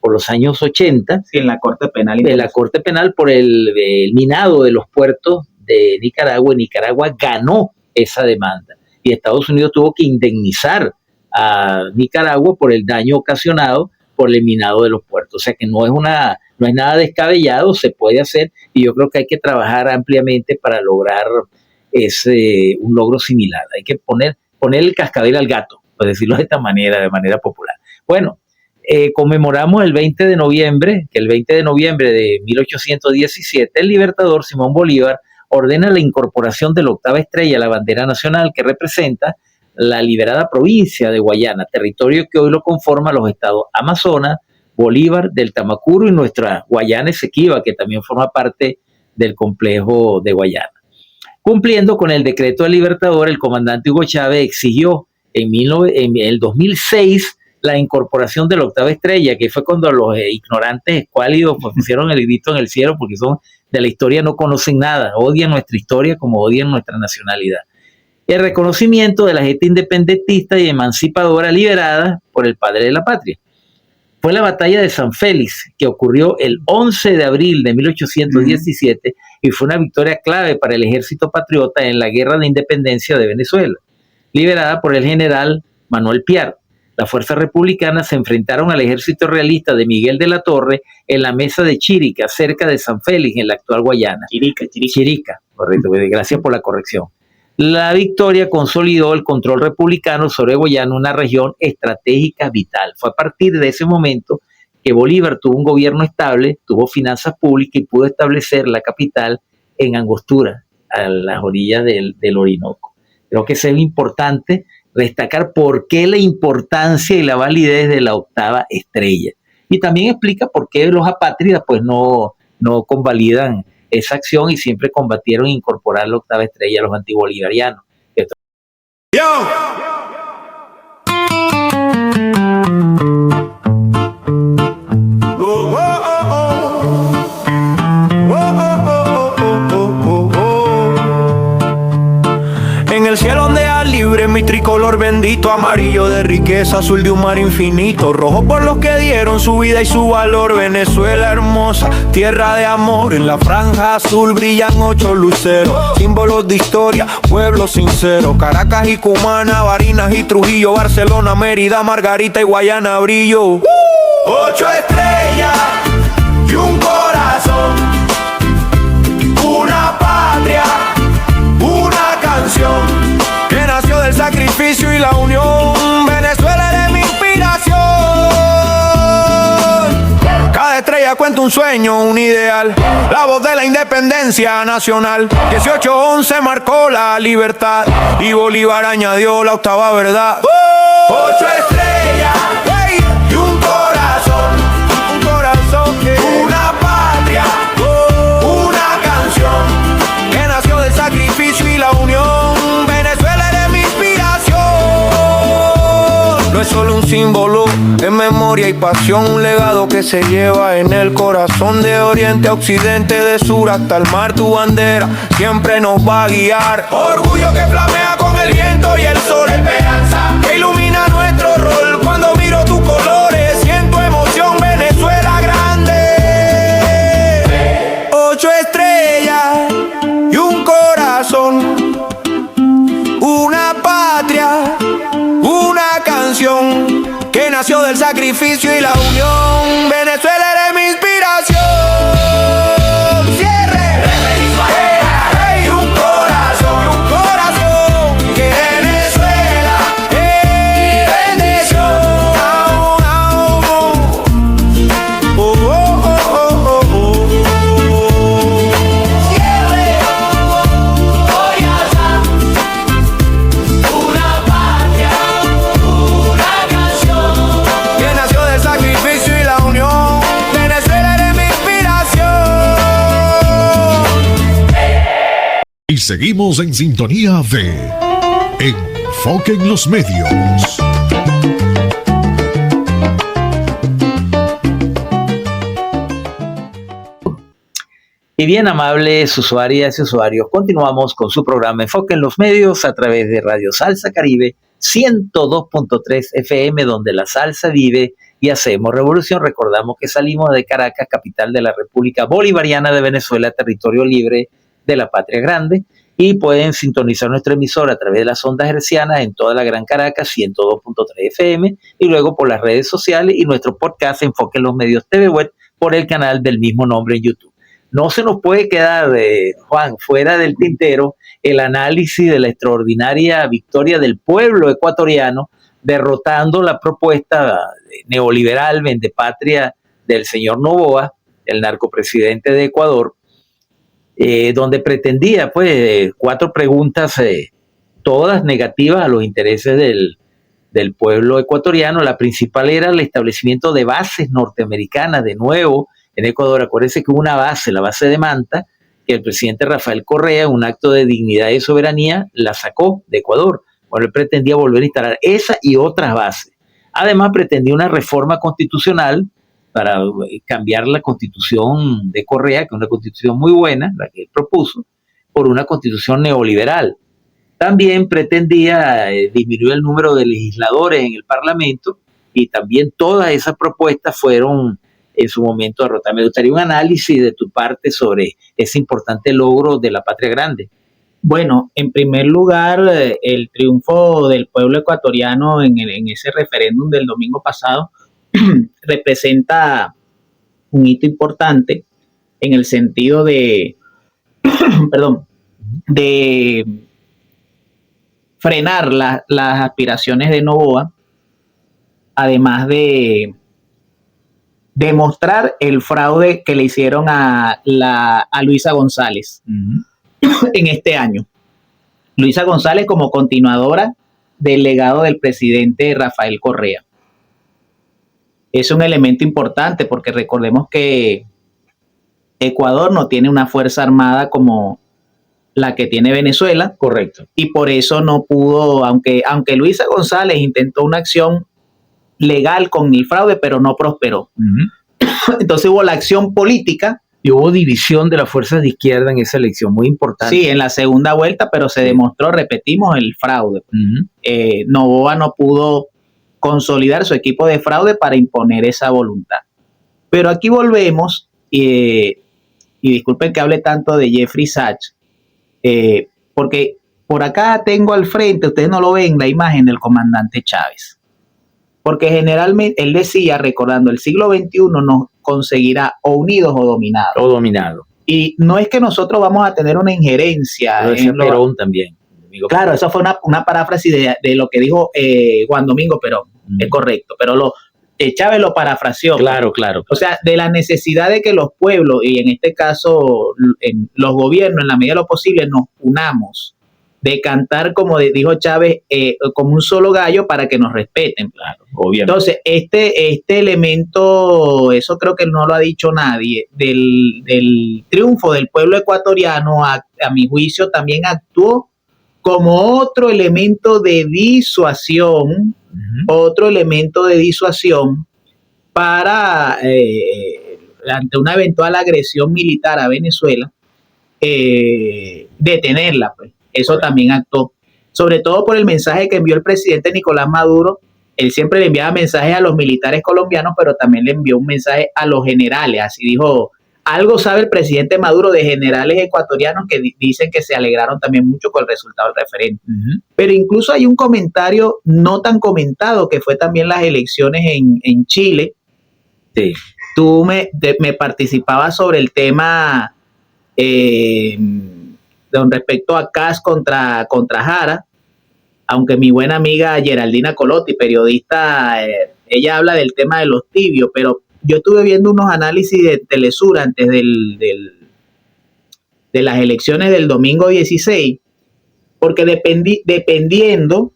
por los años 80 en la Corte Penal. En la Corte Penal por el minado de los puertos de Nicaragua. Nicaragua ganó esa demanda y Estados Unidos tuvo que indemnizar a Nicaragua por el daño ocasionado por el minado de los puertos. O sea que no es nada descabellado, se puede hacer, y yo creo que hay que trabajar ampliamente para lograr un logro similar. Hay que poner el cascabel al gato, por decirlo de esta manera, de manera popular. Bueno, conmemoramos el 20 de noviembre, que el 20 de noviembre de 1817, el libertador Simón Bolívar ordena la incorporación de la octava estrella a la bandera nacional, que representa la liberada provincia de Guayana, territorio que hoy lo conforma los estados Amazonas, Bolívar, del Tamacuro y nuestra Guayana Esequiba, que también forma parte del complejo de Guayana. Cumpliendo con el decreto del libertador, el comandante Hugo Chávez exigió en el 2006 la incorporación de la octava estrella, que fue cuando los ignorantes escuálidos pusieron el grito en el cielo, porque son de la historia, no conocen nada, odian nuestra historia como odian nuestra nacionalidad. El reconocimiento de la gente independentista y emancipadora liberada por el padre de la patria. Fue la batalla de San Félix, que ocurrió el 11 de abril de 1817 y fue una victoria clave para el ejército patriota en la guerra de independencia de Venezuela, liderada por el general Manuel Piar. Las fuerzas republicanas se enfrentaron al ejército realista de Miguel de la Torre en la mesa de Chirica, cerca de San Félix, en la actual Guayana. Chirica, correcto, gracias por la corrección. La victoria consolidó el control republicano sobre Guayana, una región estratégica vital. Fue a partir de ese momento que Bolívar tuvo un gobierno estable, tuvo finanzas públicas y pudo establecer la capital en Angostura, a las orillas del Orinoco. Creo que eso es importante destacar por qué la importancia y la validez de la octava estrella. Y también explica por qué los apátridas pues no no convalidan esa acción y siempre combatieron incorporar la octava estrella a los antibolivarianos. En el cielo ondea libre mi tricolor bendito, amarillo de riqueza, azul de un mar infinito, rojo por los que dieron su vida y su valor. Venezuela hermosa, tierra de amor, en la franja azul brillan 8 luceros, símbolos de historia, pueblo sincero. Caracas y Cumaná, Barinas y Trujillo, Barcelona, Mérida, Margarita y Guayana brillo. 8 estrellas y un corazón, una patria, una canción que nació del sacrificio y la unión. Venezuela eres mi inspiración. Cada estrella cuenta un sueño, un ideal, la voz de la independencia nacional. 1811 marcó la libertad y Bolívar añadió la octava verdad. 8 estrellas y un corazón, una patria, una canción que nació del sacrificio y la unión. Venezuela eres mi inspiración. No es solo un símbolo, es memoria y pasión, un legado que se lleva en el corazón. De oriente a occidente, de sur hasta el mar, tu bandera siempre nos va a guiar. Orgullo que flamea con el viento y el sol, esperanza que ilumina nuestro rol. Cuando miro tus colores siento emoción. Venezuela grande. 8 estrellas y un corazón, una patria, una canción que nació del sacrificio y la unión. Venezuela eres mi inspiración. Cierre. Y un corazón, que Venezuela es bendición. Y seguimos en sintonía de Enfoque en los Medios. Y bien, amables usuarias y usuarios, continuamos con su programa Enfoque en los Medios a través de Radio Salsa Caribe 102.3 FM, donde la salsa vive y hacemos revolución. Recordamos que salimos de Caracas, capital de la República Bolivariana de Venezuela, territorio libre de la patria grande, y pueden sintonizar nuestra emisora a través de las ondas hercianas en toda la Gran Caracas 102.3 FM y luego por las redes sociales y nuestro podcast Enfoque en los Medios TV Web por el canal del mismo nombre en YouTube. No se nos puede quedar, Juan, fuera del tintero el análisis de la extraordinaria victoria del pueblo ecuatoriano derrotando la propuesta neoliberal vendepatria del señor Noboa, el narcopresidente de Ecuador, donde pretendía 4 preguntas, todas negativas a los intereses del pueblo ecuatoriano. La principal era el establecimiento de bases norteamericanas de nuevo en Ecuador. Acuérdense que hubo una base, la base de Manta, que el presidente Rafael Correa, un acto de dignidad y soberanía, la sacó de Ecuador. Bueno, él pretendía volver a instalar esa y otras bases. Además, pretendía una reforma constitucional para cambiar la constitución de Correa, que es una constitución muy buena, la que él propuso, por una constitución neoliberal. También pretendía disminuir el número de legisladores en el Parlamento, y también todas esas propuestas fueron en su momento derrotadas. Me gustaría un análisis de tu parte sobre ese importante logro de la patria grande. Bueno, en primer lugar, el triunfo del pueblo ecuatoriano en ese referéndum del domingo pasado representa un hito importante en el sentido de, de frenar las aspiraciones de Noboa, además de demostrar el fraude que le hicieron a Luisa González en este año. Luisa González como continuadora del legado del presidente Rafael Correa. Es un elemento importante porque recordemos que Ecuador no tiene una fuerza armada como la que tiene Venezuela. Correcto. Y por eso no pudo, aunque Luisa González intentó una acción legal con el fraude, pero no prosperó. Entonces hubo la acción política. Y hubo división de las fuerzas de izquierda en esa elección, muy importante. Sí, en la segunda vuelta, pero se demostró, repetimos, el fraude. Noboa no pudo consolidar su equipo de fraude para imponer esa voluntad. Pero aquí volvemos, y disculpen que hable tanto de Jeffrey Sachs, porque por acá tengo al frente, ustedes no lo ven, la imagen del comandante Chávez. Porque generalmente él decía, recordando, el siglo XXI nos conseguirá o unidos o dominados. O dominado. Y no es que nosotros vamos a tener una injerencia. Lo decía Perón también. Claro, eso fue una paráfrasis de lo que dijo Juan Domingo Perón. Es correcto, pero Chávez lo parafraseó. Claro, claro. O sea, de la necesidad de que los pueblos, y en este caso los gobiernos, en la medida de lo posible, nos unamos, de cantar, como dijo Chávez, como un solo gallo para que nos respeten. Claro, obviamente. Entonces, este elemento, eso creo que no lo ha dicho nadie, del triunfo del pueblo ecuatoriano, a mi juicio, también actuó como otro elemento de disuasión, para, ante una eventual agresión militar a Venezuela, detenerla, pues. Eso también actuó, sobre todo por el mensaje que envió el presidente Nicolás Maduro. Él siempre le enviaba mensajes a los militares colombianos, pero también le envió un mensaje a los generales. Así dijo, algo sabe el presidente Maduro de generales ecuatorianos que dicen que se alegraron también mucho con el resultado del referéndum. Pero incluso hay un comentario no tan comentado, que fue también las elecciones en Chile. Sí. Tú me participabas sobre el tema con respecto a Kast contra Jara, aunque mi buena amiga Geraldina Colotti, periodista, ella habla del tema de los tibios, pero yo estuve viendo unos análisis de Telesur antes de las elecciones del domingo 16, porque dependiendo,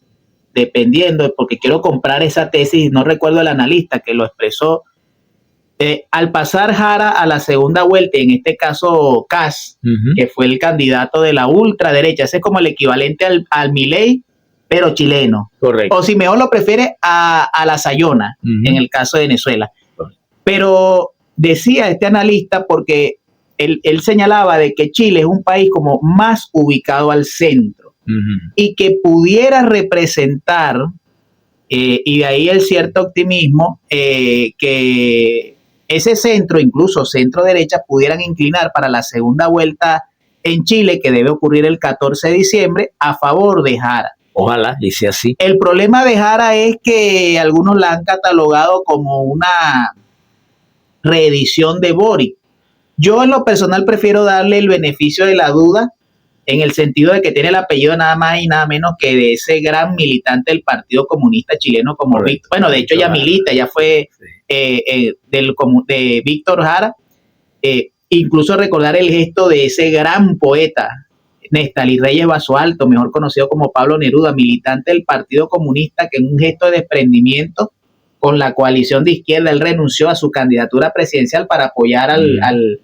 porque quiero comprar esa tesis, no recuerdo el analista que lo expresó, al pasar Jara a la segunda vuelta, en este caso Kast, que fue el candidato de la ultraderecha, ese es como el equivalente al Milei, pero chileno. Correcto. O si mejor lo prefiere, a la Sayona, en el caso de Venezuela. Pero decía este analista, porque él señalaba de que Chile es un país como más ubicado al centro, y que pudiera representar, y de ahí el cierto optimismo, que ese centro, incluso centro derecha, pudieran inclinar para la segunda vuelta en Chile, que debe ocurrir el 14 de diciembre, a favor de Jara. Ojalá, y sea así. El problema de Jara es que algunos la han catalogado como una reedición de Boric. Yo en lo personal prefiero darle el beneficio de la duda, en el sentido de que tiene el apellido nada más y nada menos que de ese gran militante del Partido Comunista Chileno como Víctor. Bueno, de hecho ya milita, ya fue de Víctor Jara. Incluso recordar el gesto de ese gran poeta, Nestalí Reyes Basualto, mejor conocido como Pablo Neruda, militante del Partido Comunista, que en un gesto de desprendimiento con la coalición de izquierda, él renunció a su candidatura presidencial para apoyar al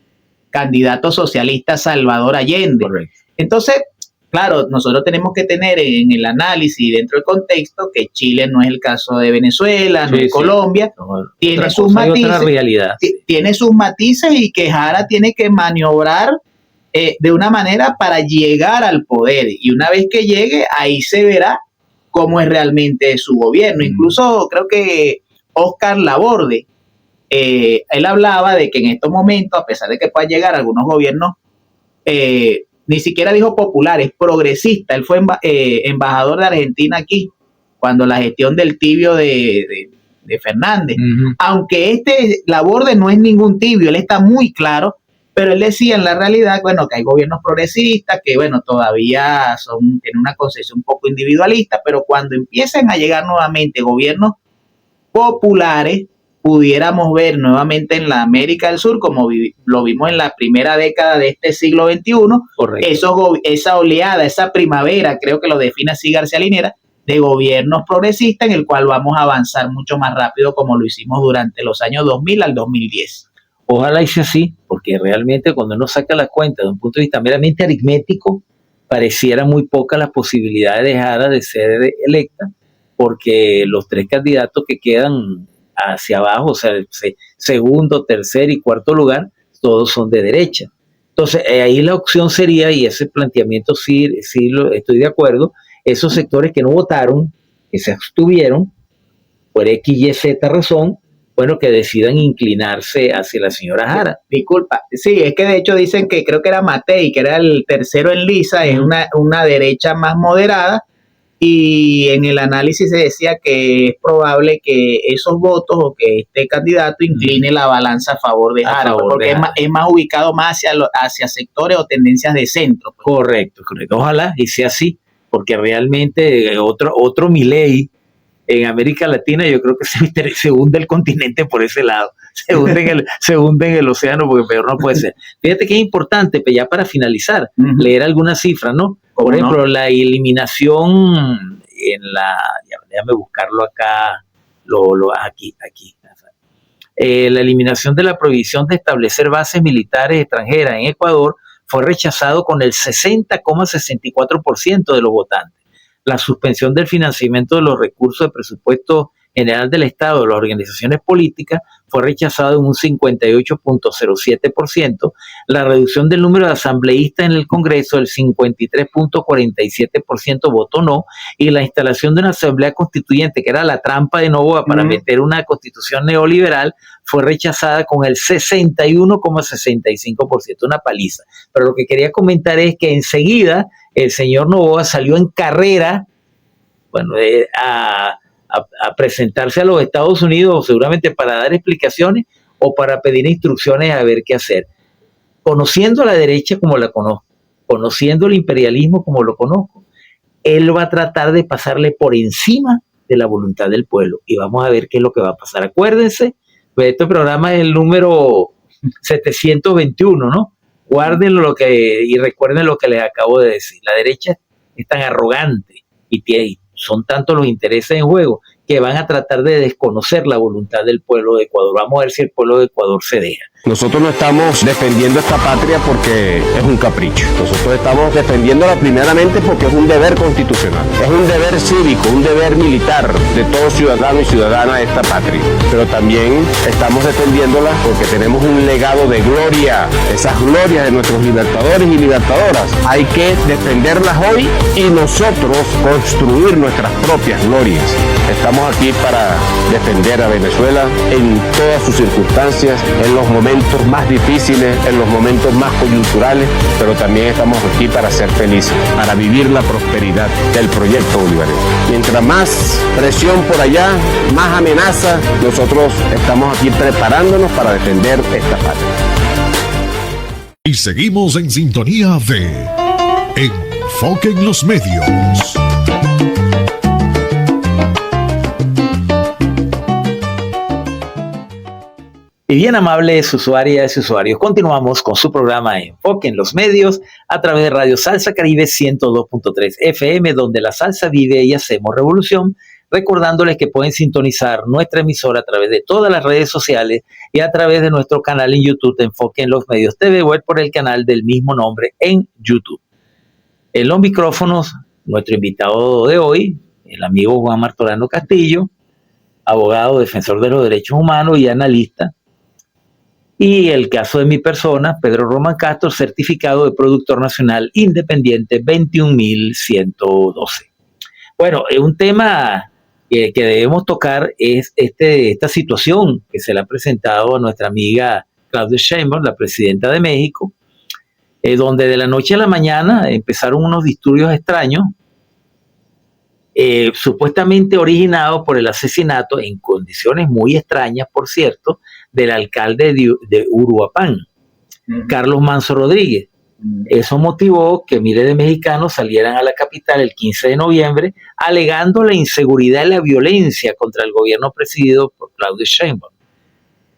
candidato socialista Salvador Allende. Correcto. Entonces, claro, nosotros tenemos que tener en el análisis, dentro del contexto, que Chile no es el caso de Venezuela, no es Colombia, tiene sus matices, tiene sus matices, y que Jara tiene que maniobrar de una manera para llegar al poder, y una vez que llegue, ahí se verá cómo es realmente su gobierno. Incluso creo que Oscar Laborde, él hablaba de que en estos momentos, a pesar de que puedan llegar algunos gobiernos, ni siquiera dijo populares, progresistas. Él fue embajador de Argentina aquí, cuando la gestión del tibio de Fernández. Aunque Laborde no es ningún tibio, él está muy claro, pero él decía en la realidad, bueno, que hay gobiernos progresistas que, bueno, todavía tienen una concepción un poco individualista, pero cuando empiecen a llegar nuevamente gobiernos populares, pudiéramos ver nuevamente en la América del Sur, como lo vimos en la primera década de este siglo XXI, esa oleada, esa primavera, creo que lo define así García Linera, de gobiernos progresistas, en el cual vamos a avanzar mucho más rápido, como lo hicimos durante los años 2000 al 2010. Ojalá y sea así, porque realmente cuando uno saca la cuenta de un punto de vista meramente aritmético, pareciera muy poca la posibilidad de Jara de ser electa, porque los 3 candidatos que quedan hacia abajo, o sea, segundo, tercer y cuarto lugar, todos son de derecha. Entonces, ahí la opción sería, y ese planteamiento sí estoy de acuerdo, esos sectores que no votaron, que se abstuvieron, por X, Y, Z razón, bueno, que decidan inclinarse hacia la señora Jara. Disculpa, sí, es que de hecho dicen que creo que era Matei, que era el tercero en lisa, es una derecha más moderada, y en el análisis se decía que es probable que esos votos o que este candidato incline la balanza a favor de Jara, porque es más ubicado más hacia sectores o tendencias de centro. Pues. Correcto. Ojalá y sea así, porque realmente otro Milei en América Latina, yo creo que se hunde el continente por ese lado, se hunde en el océano, porque peor no puede ser. Fíjate que es importante, ya para finalizar, leer algunas cifras, ¿no? Por ejemplo, la eliminación déjame buscarlo acá, aquí. La eliminación de la prohibición de establecer bases militares extranjeras en Ecuador fue rechazado con el 60,64% de los votantes. La suspensión del financiamiento de los recursos del presupuesto general del Estado de las organizaciones políticas fue rechazado en un 58,07%, la reducción del número de asambleístas en el Congreso del 53,47% votó no, y la instalación de una asamblea constituyente, que era la trampa de Noboa para meter una constitución neoliberal, fue rechazada con el 61,65%, una paliza. Pero lo que quería comentar es que enseguida el señor Noboa salió en carrera, bueno, a presentarse a los Estados Unidos, seguramente para dar explicaciones o para pedir instrucciones a ver qué hacer. Conociendo a la derecha como la conozco, conociendo el imperialismo como lo conozco, él va a tratar de pasarle por encima de la voluntad del pueblo, y vamos a ver qué es lo que va a pasar. Acuérdense, pues este programa es el número 721, ¿no? Guárdenlo y recuerden lo que les acabo de decir. La derecha es tan arrogante y son tantos los intereses en juego que van a tratar de desconocer la voluntad del pueblo de Ecuador. Vamos a ver si el pueblo de Ecuador se deja. Nosotros no estamos defendiendo esta patria porque es un capricho. Nosotros estamos defendiéndola primeramente porque es un deber constitucional. Es un deber cívico, un deber militar de todo ciudadano y ciudadana de esta patria. Pero también estamos defendiéndola porque tenemos un legado de gloria. Esas glorias de nuestros libertadores y libertadoras hay que defenderlas hoy y nosotros construir nuestras propias glorias. Estamos aquí para defender a Venezuela en todas sus circunstancias, en los momentos más difíciles, en los momentos más coyunturales, pero también estamos aquí para ser felices, para vivir la prosperidad del proyecto bolivariano. Mientras más presión por allá, más amenaza, nosotros estamos aquí preparándonos para defender esta patria. Y seguimos en sintonía de Enfoque en los Medios. Y bien, amables usuarias y usuarios, continuamos con su programa Enfoque en los Medios a través de Radio Salsa Caribe 102.3 FM, donde la salsa vive y hacemos revolución, recordándoles que pueden sintonizar nuestra emisora a través de todas las redes sociales y a través de nuestro canal en YouTube Enfoque en los Medios TV, o por el canal del mismo nombre en YouTube. En los micrófonos, nuestro invitado de hoy, el amigo Juan Martorano Castillo, abogado, defensor de los derechos humanos y analista. Y el caso de mi persona, Pedro Román Castro, certificado de productor nacional independiente 21112. Bueno, un tema que debemos tocar es esta situación que se le ha presentado a nuestra amiga Claudia Sheinbaum, la presidenta de México, donde de la noche a la mañana empezaron unos disturbios extraños, supuestamente originados por el asesinato, en condiciones muy extrañas, por cierto, del alcalde de Uruapan, Carlos Manso Rodríguez. Eso motivó que miles de mexicanos salieran a la capital el 15 de noviembre alegando la inseguridad y la violencia contra el gobierno presidido por Claudia Sheinbaum.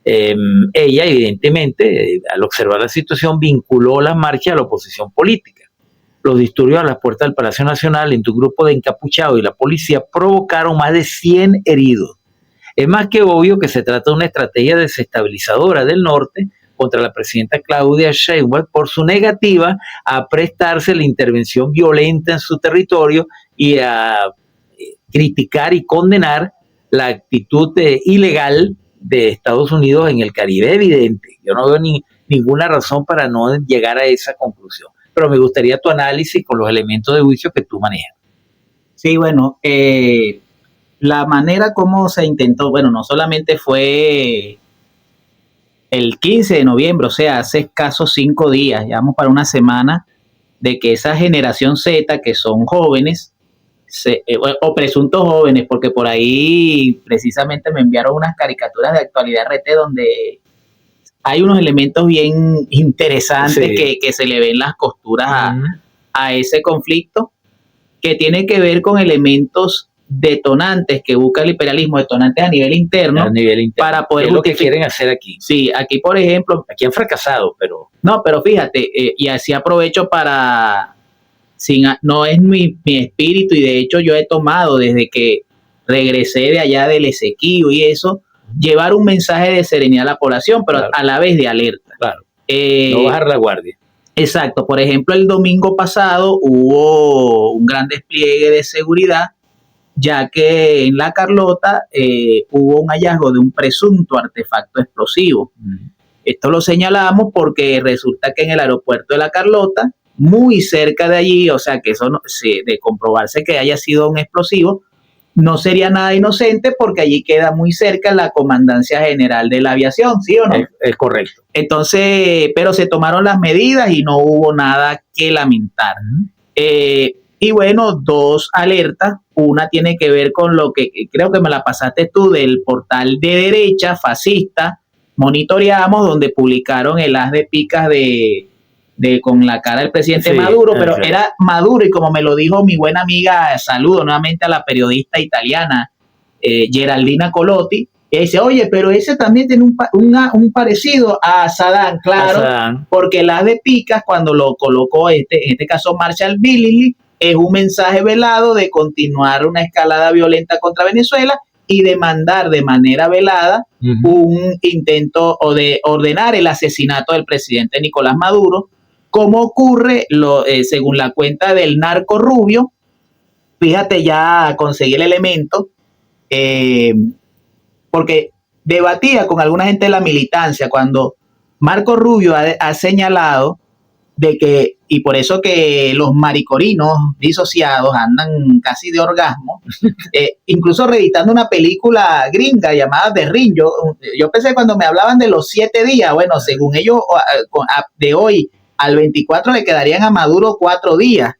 Ella, evidentemente, al observar la situación, vinculó la marcha a la oposición política. Los disturbios a las puertas del Palacio Nacional entre un grupo de encapuchados y la policía provocaron más de 100 heridos. Es más que obvio que se trata de una estrategia desestabilizadora del norte contra la presidenta Claudia Sheinbaum por su negativa a prestarse la intervención violenta en su territorio y a criticar y condenar la actitud ilegal de Estados Unidos en el Caribe. Evidente, yo no veo ninguna razón para no llegar a esa conclusión, pero me gustaría tu análisis con los elementos de juicio que tú manejas. Sí, bueno, la manera como se intentó, bueno, no solamente fue el 15 de noviembre, o sea, hace escasos 5 días, llevamos para una semana, de que esa generación Z, que son jóvenes, o presuntos jóvenes, porque por ahí precisamente me enviaron unas caricaturas de Actualidad RT donde hay unos elementos bien interesantes, sí, que se le ven las costuras a ese conflicto, que tiene que ver con elementos detonantes que busca el imperialismo, detonantes a nivel interno, para poder... Es lo que quieren hacer aquí. Sí, aquí por ejemplo... Aquí han fracasado, pero... No, pero fíjate, y así aprovecho para... no es mi espíritu, y de hecho yo he tomado desde que regresé de allá del Esequibo y eso, llevar un mensaje de serenidad a la población, pero claro, a la vez de alerta. Claro. No bajar la guardia. Exacto. Por ejemplo, el domingo pasado hubo un gran despliegue de seguridad, ya que en La Carlota hubo un hallazgo de un presunto artefacto explosivo. Esto lo señalamos porque resulta que en el aeropuerto de La Carlota, muy cerca de allí, o sea que eso de comprobarse que haya sido un explosivo, no sería nada inocente porque allí queda muy cerca la Comandancia General de la Aviación, ¿sí o no? Es correcto. Entonces, pero se tomaron las medidas y no hubo nada que lamentar. Y bueno, 2 alertas. Una tiene que ver con lo que creo que me la pasaste tú del portal de derecha fascista, Monitoreamos, donde publicaron el haz de picas de con la cara del presidente Maduro, pero era Maduro, y como me lo dijo mi buena amiga, saludo nuevamente a la periodista italiana Geraldina Colotti, que dice, oye, pero ese también tiene un parecido a Saddam, claro, porque el haz de picas, cuando lo colocó en este caso Marshall Milley, es un mensaje velado de continuar una escalada violenta contra Venezuela y demandar de manera velada un intento o de ordenar el asesinato del presidente Nicolás Maduro, como ocurre según la cuenta del narco Rubio. Fíjate, ya conseguí el elemento, porque debatía con alguna gente de la militancia cuando Marco Rubio ha señalado de que, y por eso que los maricorinos disociados andan casi de orgasmo, incluso reeditando una película gringa llamada The Ring. Yo pensé cuando me hablaban de los 7 días, bueno, según ellos, de hoy al 24 le quedarían a Maduro 4 días.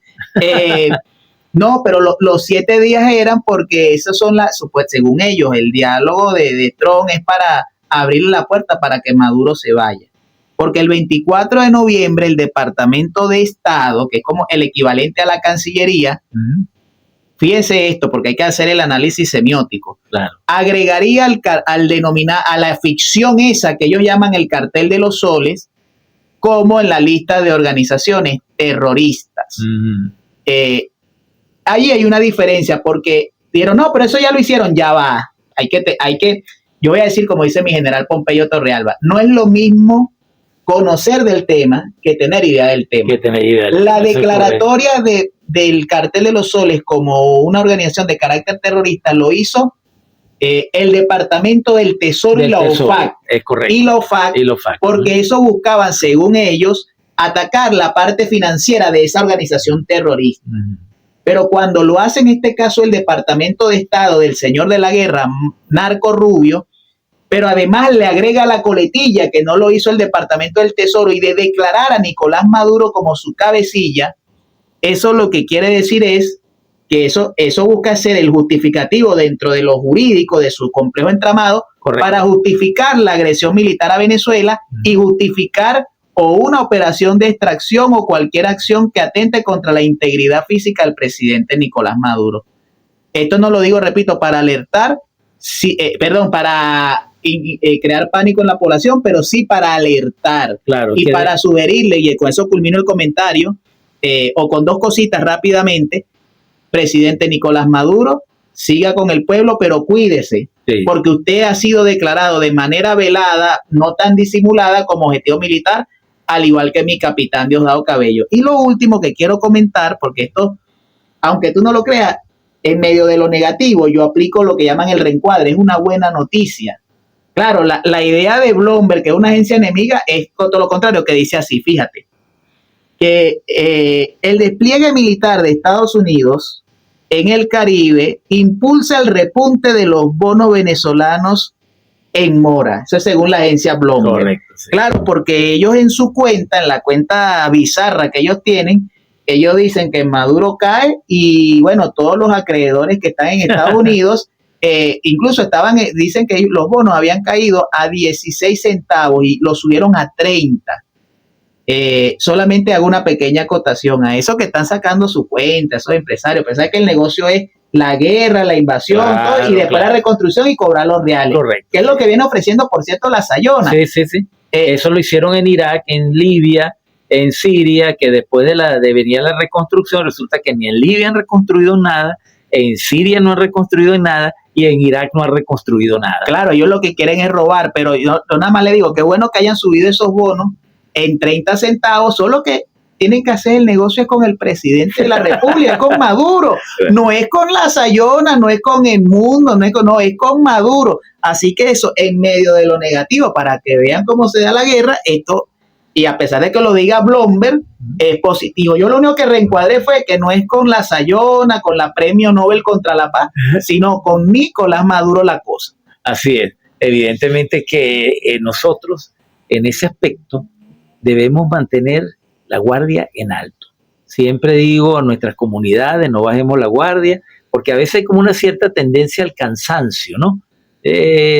No, pero los 7 días eran porque esos son pues, según ellos, el diálogo de Trump es para abrirle la puerta para que Maduro se vaya. Porque el 24 de noviembre el Departamento de Estado, que es como el equivalente a la Cancillería, fíjense esto, porque hay que hacer el análisis semiótico, agregaría al denominar a la ficción esa que ellos llaman el cartel de los soles, como en la lista de organizaciones terroristas. Ahí hay una diferencia, porque dijeron, no, pero eso ya lo hicieron, ya va. Hay que, yo voy a decir como dice mi general Pompeyo Torrealba, no es lo mismo conocer del tema que tener idea del tema. La declaratoria del cartel de los soles como una organización de carácter terrorista lo hizo el Departamento del Tesoro y la OFAC. Es correcto. Y la OFAC, porque eso buscaban, según ellos, atacar la parte financiera de esa organización terrorista. Pero cuando lo hace en este caso el Departamento de Estado del señor de la guerra, Narco Rubio, pero además le agrega la coletilla que no lo hizo el Departamento del Tesoro y de declarar a Nicolás Maduro como su cabecilla, eso lo que quiere decir es que eso busca ser el justificativo dentro de lo jurídico de su complejo entramado para justificar la agresión militar a Venezuela y justificar o una operación de extracción o cualquier acción que atente contra la integridad física del presidente Nicolás Maduro. Esto no lo digo, repito, para alertar, para crear pánico en la población, pero sí para alertar y para sugerirle, y con eso culmino el comentario, o con 2 cositas rápidamente. Presidente Nicolás Maduro, siga con el pueblo, pero cuídese, Sí. Porque usted ha sido declarado de manera velada, no tan disimulada, como objetivo militar, al igual que mi capitán Diosdado Cabello. Y lo último que quiero comentar, porque esto, aunque tú no lo creas, en medio de lo negativo, yo aplico lo que llaman el reencuadre, es una buena noticia. Claro, la idea de Bloomberg, que es una agencia enemiga, es todo lo contrario, que dice así, fíjate, que el despliegue militar de Estados Unidos en el Caribe impulsa el repunte de los bonos venezolanos en mora. Eso es según la agencia Bloomberg. Correcto, sí. Claro, porque ellos en su cuenta, en la cuenta bizarra que ellos tienen, ellos dicen que Maduro cae y bueno, todos los acreedores que están en Estados Unidos, incluso dicen que los bonos habían caído a 16 centavos y los subieron a 30. Solamente hago una pequeña acotación a eso que están sacando su cuenta, esos empresarios. Pensar que el negocio es la guerra, la invasión, Claro, todo, y después la reconstrucción y cobrar los reales. Correcto. Que es lo que viene ofreciendo, por cierto, la Sayona. Sí. Eso lo hicieron en Irak, en Libia, en Siria, que después de venir la reconstrucción, resulta que ni en Libia han reconstruido nada, en Siria no han reconstruido nada, y en Irak no han reconstruido nada. Claro, ellos lo que quieren es robar, pero yo nada más le digo, qué bueno que hayan subido esos bonos en 30 centavos, solo que tienen que hacer el negocio con el presidente de la República, con Maduro, no es con la Sayona, no es con el mundo, es con Maduro. Así que eso, en medio de lo negativo, para que vean cómo se da la guerra, esto, y a pesar de que lo diga Bloomberg, es positivo. Yo lo único que reencuadré fue que no es con la Sayona, con la Premio Nobel contra la Paz, sino con Nicolás Maduro la cosa. Así es. Evidentemente que nosotros, en ese aspecto, debemos mantener la guardia en alto. Siempre digo a nuestras comunidades, no bajemos la guardia, porque a veces hay como una cierta tendencia al cansancio, ¿no?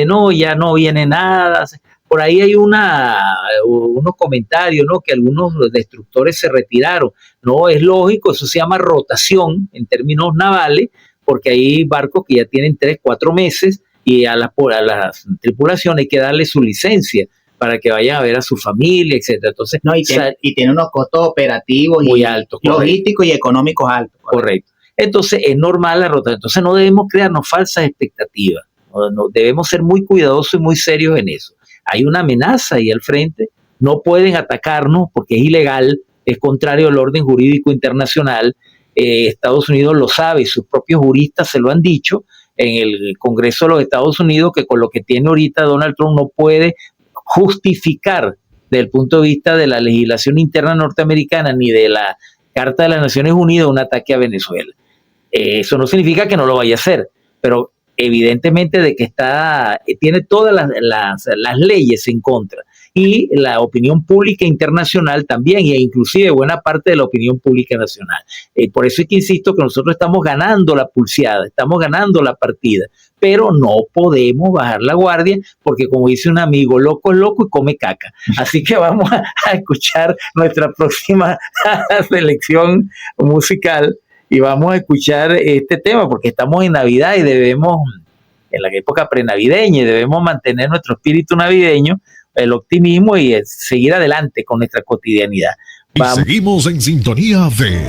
No, ya no viene nada. Por ahí hay unos comentarios, ¿no? Que algunos destructores se retiraron. No, es lógico, eso se llama rotación en términos navales, porque hay barcos que ya tienen 3, 4 meses y a las tripulaciones hay que darle su licencia para que vayan a ver a su familia, etcétera. Entonces, y tiene unos costos operativos muy altos, logísticos y económicos altos. Correcto. Entonces, es normal la rotación. Entonces, no debemos crearnos falsas expectativas. No, debemos ser muy cuidadosos y muy serios en eso. Hay una amenaza ahí al frente. No pueden atacarnos porque es ilegal, es contrario al orden jurídico internacional. Estados Unidos lo sabe y sus propios juristas se lo han dicho en el Congreso de los Estados Unidos, que con lo que tiene ahorita Donald Trump no puede justificar desde el punto de vista de la legislación interna norteamericana ni de la Carta de las Naciones Unidas un ataque a Venezuela. Eso no significa que no lo vaya a hacer, pero evidentemente de que tiene todas las leyes en contra, y la opinión pública internacional también, e inclusive buena parte de la opinión pública nacional. Por eso es que insisto que nosotros estamos ganando la pulseada, estamos ganando la partida, pero no podemos bajar la guardia, porque como dice un amigo, loco es loco y come caca. Así que vamos a escuchar nuestra próxima selección musical, y vamos a escuchar este tema porque estamos en Navidad y debemos, en la época prenavideña, y debemos mantener nuestro espíritu navideño, el optimismo y seguir adelante con nuestra cotidianidad. Vamos. Y seguimos en sintonía de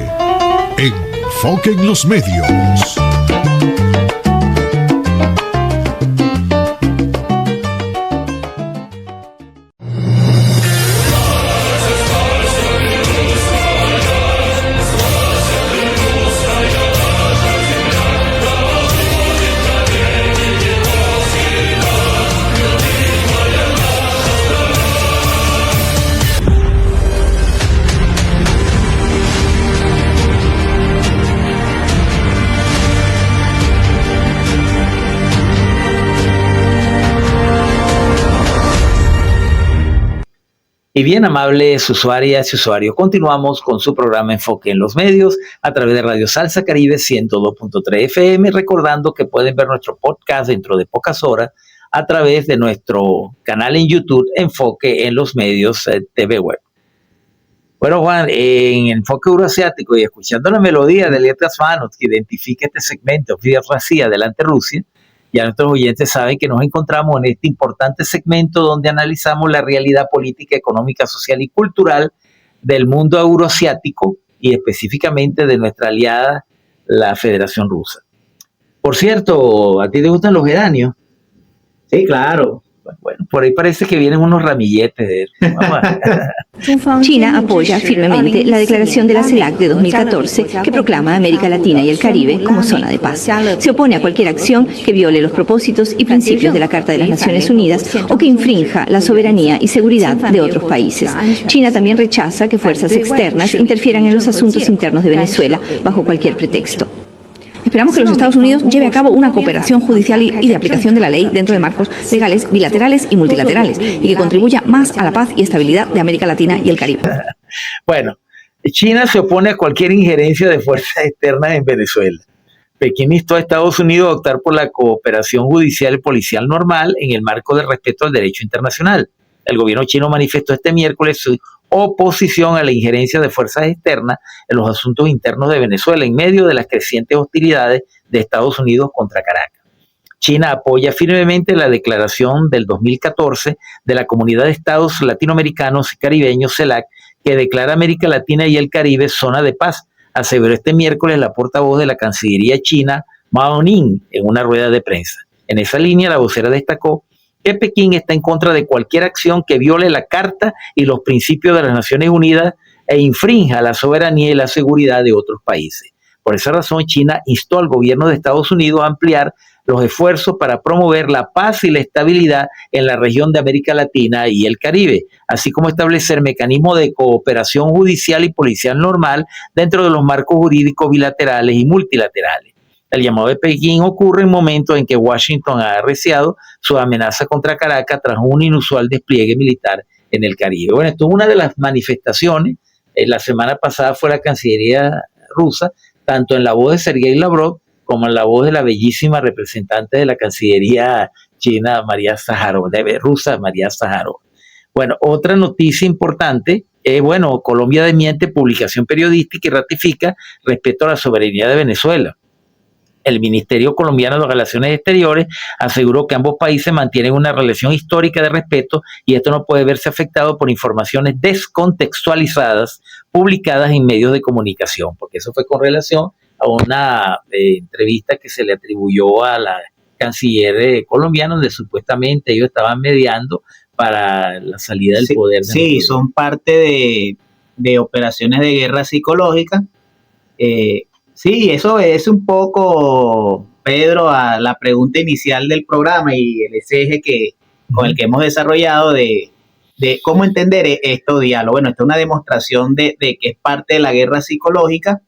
Enfoque en los Medios. Y bien, amables usuarias y usuarios, continuamos con su programa Enfoque en los Medios a través de Radio Salsa Caribe 102.3 FM, recordando que pueden ver nuestro podcast dentro de pocas horas a través de nuestro canal en YouTube Enfoque en los Medios TV Web. Bueno, Juan, en Enfoque Euroasiático y escuchando la melodía de Letras Manos que identifica este segmento, Fidel Racía, Adelante Rusia, ya nuestros oyentes saben que nos encontramos en este importante segmento donde analizamos la realidad política, económica, social y cultural del mundo euroasiático y específicamente de nuestra aliada, la Federación Rusa. Por cierto, ¿a ti te gustan los geranios? Sí, claro. Bueno, por ahí parece que vienen unos ramilletes de él. China apoya firmemente la declaración de la CELAC de 2014 que proclama a América Latina y el Caribe como zona de paz. Se opone a cualquier acción que viole los propósitos y principios de la Carta de las Naciones Unidas o que infrinja la soberanía y seguridad de otros países. China también rechaza que fuerzas externas interfieran en los asuntos internos de Venezuela bajo cualquier pretexto. Esperamos que los Estados Unidos lleve a cabo una cooperación judicial y de aplicación de la ley dentro de marcos legales bilaterales y multilaterales y que contribuya más a la paz y estabilidad de América Latina y el Caribe. Bueno, China se opone a cualquier injerencia de fuerzas externas en Venezuela. Pekín instó a Estados Unidos a optar por la cooperación judicial y policial normal en el marco del respeto al derecho internacional. El gobierno chino manifestó este miércoles su oposición a la injerencia de fuerzas externas en los asuntos internos de Venezuela en medio de las crecientes hostilidades de Estados Unidos contra Caracas. China apoya firmemente la declaración del 2014 de la Comunidad de Estados Latinoamericanos y Caribeños, CELAC, que declara América Latina y el Caribe zona de paz, aseveró este miércoles la portavoz de la Cancillería china, Mao Ning, en una rueda de prensa. En esa línea, la vocera destacó que Pekín está en contra de cualquier acción que viole la Carta y los principios de las Naciones Unidas e infrinja la soberanía y la seguridad de otros países. Por esa razón, China instó al gobierno de Estados Unidos a ampliar los esfuerzos para promover la paz y la estabilidad en la región de América Latina y el Caribe, así como establecer mecanismos de cooperación judicial y policial normal dentro de los marcos jurídicos bilaterales y multilaterales. El llamado de Pekín ocurre en momentos en que Washington ha arreciado su amenaza contra Caracas tras un inusual despliegue militar en el Caribe. Bueno, esto es una de las manifestaciones. La semana pasada fue la Cancillería rusa, tanto en la voz de Sergei Lavrov como en la voz de la bellísima representante de la Cancillería china, María Zaharova, rusa, María Zaharova. Bueno, otra noticia importante es, Colombia desmiente publicación periodística y ratifica respeto a la soberanía de Venezuela. El Ministerio Colombiano de Relaciones Exteriores aseguró que ambos países mantienen una relación histórica de respeto y esto no puede verse afectado por informaciones descontextualizadas publicadas en medios de comunicación, porque eso fue con relación a una entrevista que se le atribuyó a la canciller colombiana, donde supuestamente ellos estaban mediando para la salida del poder. Sí, son parte de operaciones de guerra psicológica. Sí, eso es un poco, Pedro, a la pregunta inicial del programa y ese eje con el que hemos desarrollado de cómo entender estos diálogos. Bueno, esta es una demostración de que es parte de la guerra psicológica,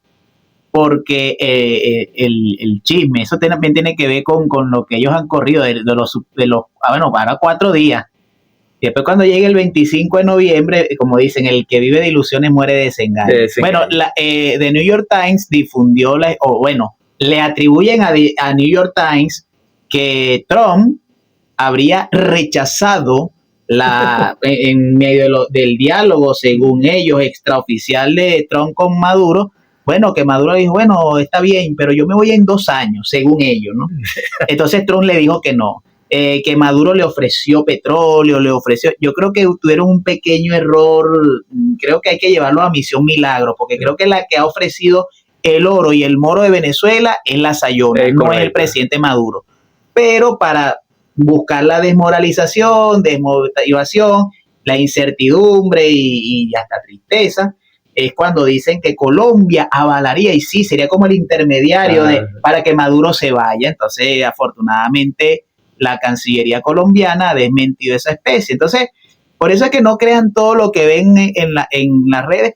porque el chisme, eso también tiene que ver con lo que ellos han corrido para 4 días. Y después cuando llegue el 25 de noviembre, como dicen, el que vive de ilusiones muere de desengaño. Bueno, The New York Times difundió, le atribuyen a New York Times que Trump habría rechazado en medio del diálogo, según ellos, extraoficial de Trump con Maduro. Bueno, que Maduro dijo, está bien, pero yo me voy en 2 años, según ellos, ¿no? Entonces Trump le dijo que no. Que Maduro le ofreció petróleo, yo creo que tuvieron un pequeño error, creo que hay que llevarlo a Misión Milagro, porque creo que la que ha ofrecido el oro y el moro de Venezuela es la Sayona, no es el presidente Maduro. Pero para buscar la desmoralización, desmotivación, la incertidumbre y hasta tristeza, es cuando dicen que Colombia avalaría, y sí, sería como el intermediario para que Maduro se vaya. Entonces, afortunadamente, la Cancillería colombiana ha desmentido esa especie. Entonces, por eso es que no crean todo lo que ven en las redes,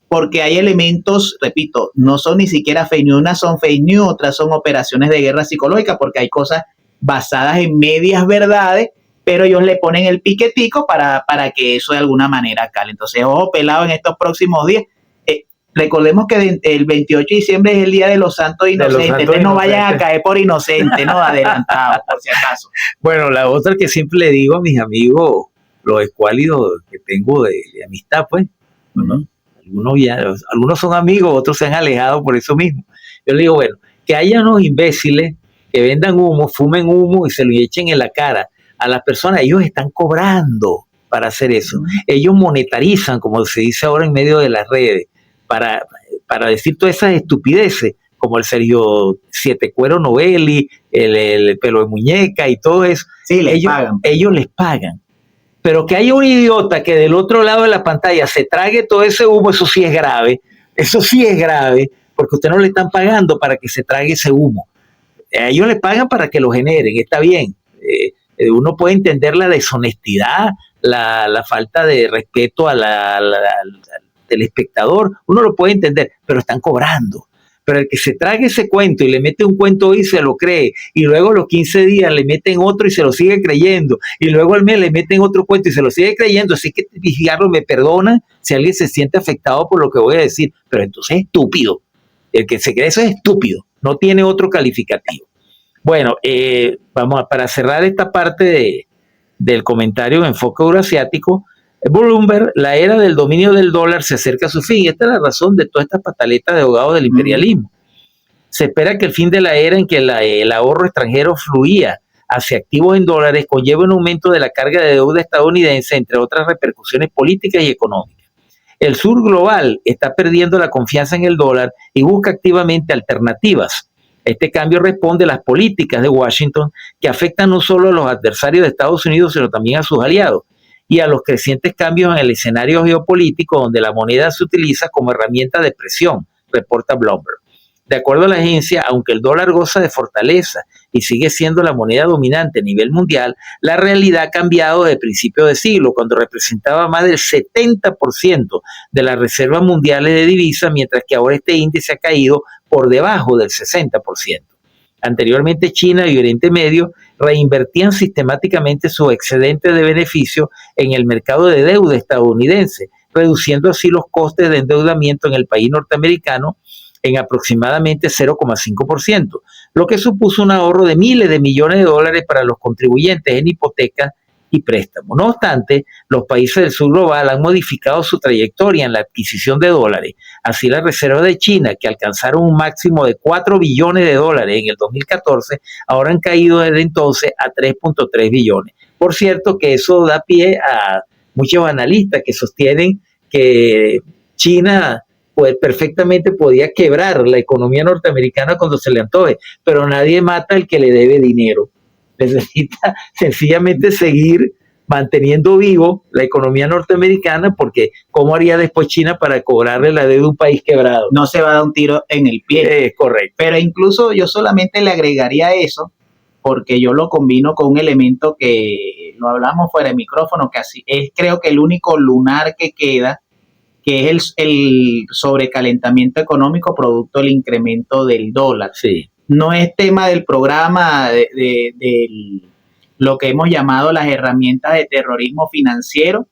porque hay elementos, repito, no son ni siquiera fake news, unas son fake news, otras son operaciones de guerra psicológica, porque hay cosas basadas en medias verdades, pero ellos le ponen el piquetico para que eso de alguna manera cale. Entonces, ojo pelado en estos próximos días. Recordemos que el 28 de diciembre es el Día de los Santos Inocentes. Entonces no vayan a caer por inocentes, ¿no? Adelantados, por si acaso. Bueno, la otra que siempre le digo a mis amigos, los escuálidos que tengo de amistad, pues, ¿no? Algunos son amigos, otros se han alejado por eso mismo. Yo le digo, que haya unos imbéciles que vendan humo, fumen humo y se lo echen en la cara a las personas. Ellos están cobrando para hacer eso. Ellos monetarizan, como se dice ahora en medio de las redes, para decir todas esas estupideces como el Sergio Siete Cuero Novelli, el Pelo de Muñeca y todo eso. Sí, ellos les pagan. Pero que haya un idiota que del otro lado de la pantalla se trague todo ese humo, eso sí es grave. Eso sí es grave, porque usted no le están pagando para que se trague ese humo. A ellos le pagan para que lo generen, está bien. Uno puede entender la deshonestidad, la falta de respeto al espectador, uno lo puede entender, pero están cobrando. Pero el que se trague ese cuento y le mete un cuento hoy se lo cree, y luego a los 15 días le meten otro y se lo sigue creyendo, y luego al mes le meten otro cuento y se lo sigue creyendo, así que fijarlo, me perdonan si alguien se siente afectado por lo que voy a decir, pero entonces es estúpido. El que se cree eso es estúpido, no tiene otro calificativo. Bueno, para cerrar esta parte del comentario de enfoque euroasiático, Bloomberg, la era del dominio del dólar se acerca a su fin. Esta es la razón de toda esta pataleta de abogados del imperialismo. Se espera que el fin de la era en que el ahorro extranjero fluía hacia activos en dólares conlleve un aumento de la carga de deuda estadounidense, entre otras repercusiones políticas y económicas. El sur global está perdiendo la confianza en el dólar y busca activamente alternativas. Este cambio responde a las políticas de Washington que afectan no solo a los adversarios de Estados Unidos, sino también a sus aliados, y a los crecientes cambios en el escenario geopolítico donde la moneda se utiliza como herramienta de presión, reporta Bloomberg. De acuerdo a la agencia, aunque el dólar goza de fortaleza y sigue siendo la moneda dominante a nivel mundial, la realidad ha cambiado desde principios de siglo, cuando representaba más del 70% de las reservas mundiales de divisas, mientras que ahora este índice ha caído por debajo del 60%. Anteriormente, China y Oriente Medio reinvertían sistemáticamente sus excedentes de beneficio en el mercado de deuda estadounidense, reduciendo así los costes de endeudamiento en el país norteamericano en aproximadamente 0,5%, lo que supuso un ahorro de miles de millones de dólares para los contribuyentes en hipotecas y préstamos. No obstante, los países del sur global han modificado su trayectoria en la adquisición de dólares. Así, las reservas de China, que alcanzaron un máximo de 4 billones de dólares en el 2014, ahora han caído desde entonces a 3.3 billones. Por cierto, que eso da pie a muchos analistas que sostienen que China pues perfectamente podía quebrar la economía norteamericana cuando se le antoje, pero nadie mata al que le debe dinero. Necesita sencillamente seguir manteniendo vivo la economía norteamericana, porque ¿cómo haría después China para cobrarle la deuda a un país quebrado? No se va a dar un tiro en el pie. Correcto. Pero incluso yo solamente le agregaría eso, porque yo lo combino con un elemento que lo hablamos fuera de micrófono, que así es, creo que el único lunar que queda, que es el sobrecalentamiento económico producto del incremento del dólar. Sí. No es tema del programa de lo que hemos llamado las herramientas de terrorismo financiero,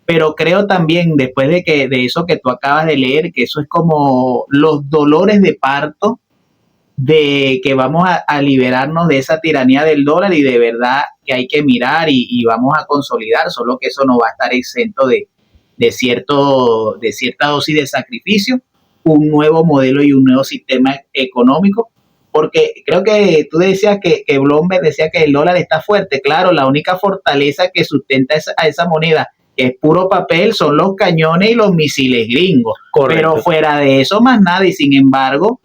pero creo también, después de eso que tú acabas de leer, que eso es como los dolores de parto de que vamos a liberarnos de esa tiranía del dólar, y de verdad que hay que mirar y vamos a consolidar, solo que eso no va a estar exento de cierta dosis de sacrificio, un nuevo modelo y un nuevo sistema económico, porque creo que tú decías que Bloomberg decía que el dólar está fuerte. Claro, la única fortaleza que sustenta a esa moneda, que es puro papel, son los cañones y los misiles gringos. Correcto. Pero fuera de eso más nada, y sin embargo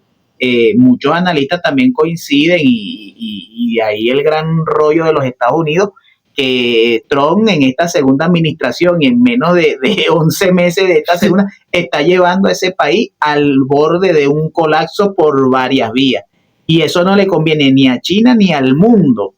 muchos analistas también coinciden, y ahí el gran rollo de los Estados Unidos, que Trump en esta segunda administración y en menos de 11 meses de esta segunda está llevando a ese país al borde de un colapso por varias vías, y eso no le conviene ni a China ni al mundo.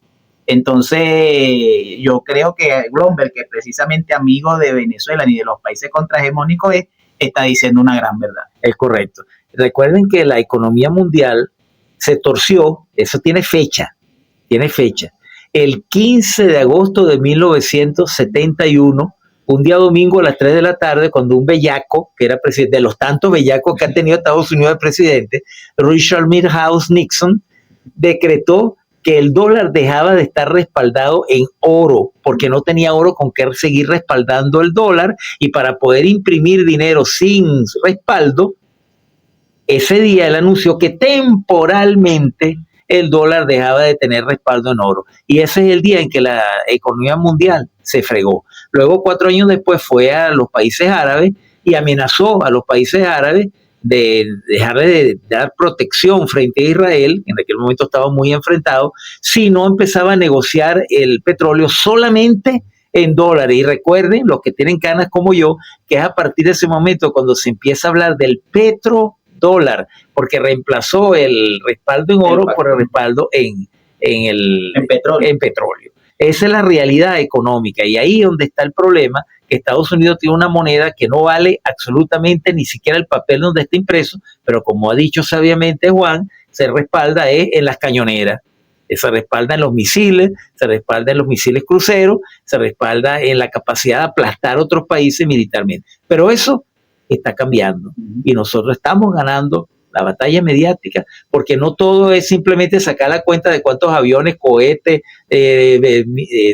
Entonces yo creo que Bloomberg, que es precisamente amigo de Venezuela ni de los países contrahegemónicos, está diciendo una gran verdad. Es correcto. Recuerden que la economía mundial se torció, eso tiene fecha. El 15 de agosto de 1971, un día domingo a las 3 de la tarde, cuando un bellaco, que era presidente, de los tantos bellacos que ha tenido Estados Unidos de presidente, Richard Milhouse Nixon, decretó que el dólar dejaba de estar respaldado en oro, porque no tenía oro con qué seguir respaldando el dólar, y para poder imprimir dinero sin respaldo, ese día él anunció que temporalmente el dólar dejaba de tener respaldo en oro. Y ese es el día en que la economía mundial se fregó. Luego, 4 años después, fue a los países árabes y amenazó a los países árabes de dejar de dar protección frente a Israel, en aquel momento estaba muy enfrentado, si no empezaba a negociar el petróleo solamente en dólares. Y recuerden, los que tienen canas como yo, que es a partir de ese momento cuando se empieza a hablar del petrodólar, porque reemplazó el respaldo en oro por el respaldo en petróleo. Esa es la realidad económica, y ahí es donde está el problema, que Estados Unidos tiene una moneda que no vale absolutamente ni siquiera el papel donde está impreso, pero como ha dicho sabiamente Juan, se respalda en las cañoneras, se respalda en los misiles, se respalda en los misiles cruceros, se respalda en la capacidad de aplastar otros países militarmente. Pero eso está cambiando y nosotros estamos ganando la batalla mediática, porque no todo es simplemente sacar la cuenta de cuántos aviones, cohetes,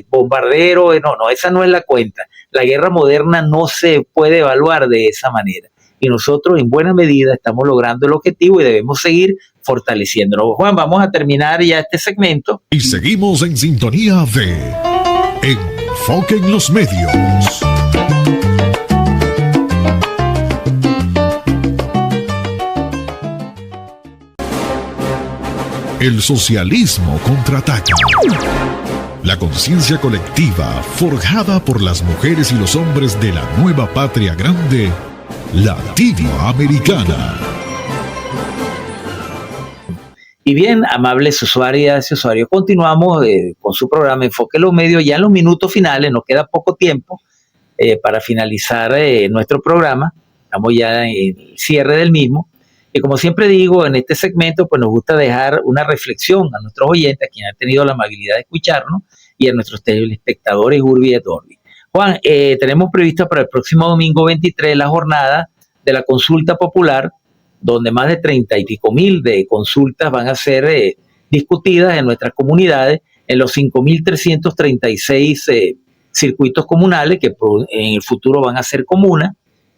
bombarderos, no, esa no es la cuenta. La guerra moderna no se puede evaluar de esa manera. Y nosotros en buena medida estamos logrando el objetivo y debemos seguir fortaleciéndolo. Juan, vamos a terminar ya este segmento. Y seguimos en sintonía de Enfoque en los Medios. El socialismo contraataca. La conciencia colectiva forjada por las mujeres y los hombres de la nueva patria grande, latinoamericana. Y bien, amables usuarias y usuarios, continuamos con su programa Enfoque en los Medios. Ya en los minutos finales, nos queda poco tiempo para finalizar nuestro programa. Estamos ya en el cierre del mismo. Y como siempre digo, en este segmento pues nos gusta dejar una reflexión a nuestros oyentes, a quienes han tenido la amabilidad de escucharnos, y a nuestros telespectadores Urbi et Orbi. Juan, tenemos previsto para el próximo domingo 23 la jornada de la consulta popular, donde más de 30 y pico mil de consultas van a ser discutidas en nuestras comunidades, en los 5.336 circuitos comunales que en el futuro van a ser comunas.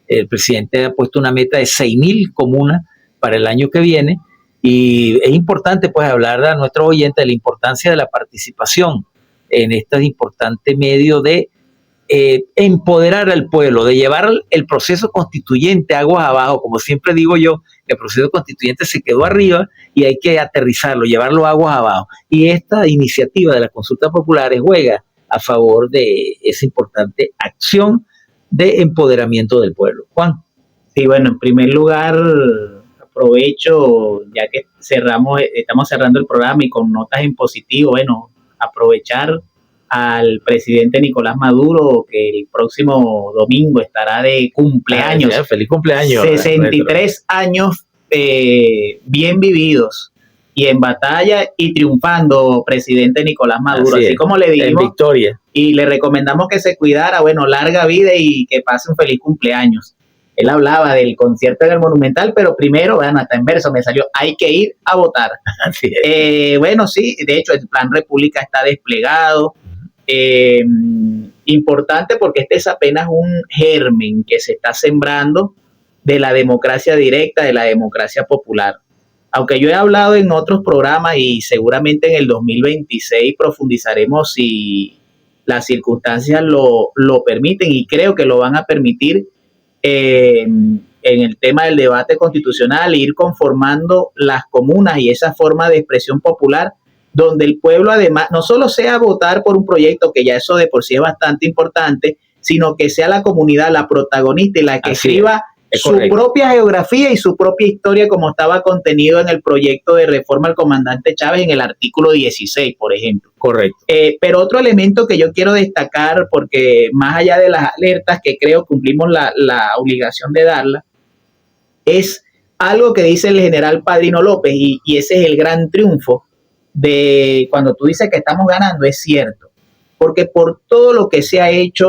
El presidente ha puesto una meta de 6.000 comunas para el año que viene, y es importante pues hablar a nuestros oyentes de la importancia de la participación en este importante medio de empoderar al pueblo, de llevar el proceso constituyente aguas abajo. Como siempre digo yo, el proceso constituyente se quedó arriba y hay que aterrizarlo, llevarlo aguas abajo. Y esta iniciativa de las consultas populares juega a favor de esa importante acción de empoderamiento del pueblo. Juan. Sí, bueno, en primer lugar, aprovecho, ya que estamos cerrando el programa y con notas en positivo, bueno, aprovechar al presidente Nicolás Maduro, que el próximo domingo estará de cumpleaños. Feliz cumpleaños. 63 años bien vividos y en batalla y triunfando, presidente Nicolás Maduro. Así como le dijimos, en victoria. Y le recomendamos que se cuidara, bueno, larga vida y que pase un feliz cumpleaños. Él hablaba del concierto en el Monumental, pero primero, vean, hasta en verso me salió, hay que ir a votar. Bueno, sí, de hecho el Plan República está desplegado. Importante porque este es apenas un germen que se está sembrando de la democracia directa, de la democracia popular. Aunque yo he hablado en otros programas y seguramente en el 2026 profundizaremos si las circunstancias lo permiten, y creo que lo van a permitir en el tema del debate constitucional, ir conformando las comunas y esa forma de expresión popular, donde el pueblo además no solo sea votar por un proyecto, que ya eso de por sí es bastante importante, sino que sea la comunidad la protagonista y la que escriba su propia geografía y su propia historia, como estaba contenido en el proyecto de reforma al comandante Chávez en el artículo 16, por ejemplo. Correcto. Pero otro elemento que yo quiero destacar, porque más allá de las alertas que creo cumplimos la obligación de darla, es algo que dice el general Padrino López, y ese es el gran triunfo de cuando tú dices que estamos ganando, es cierto, porque por todo lo que se ha hecho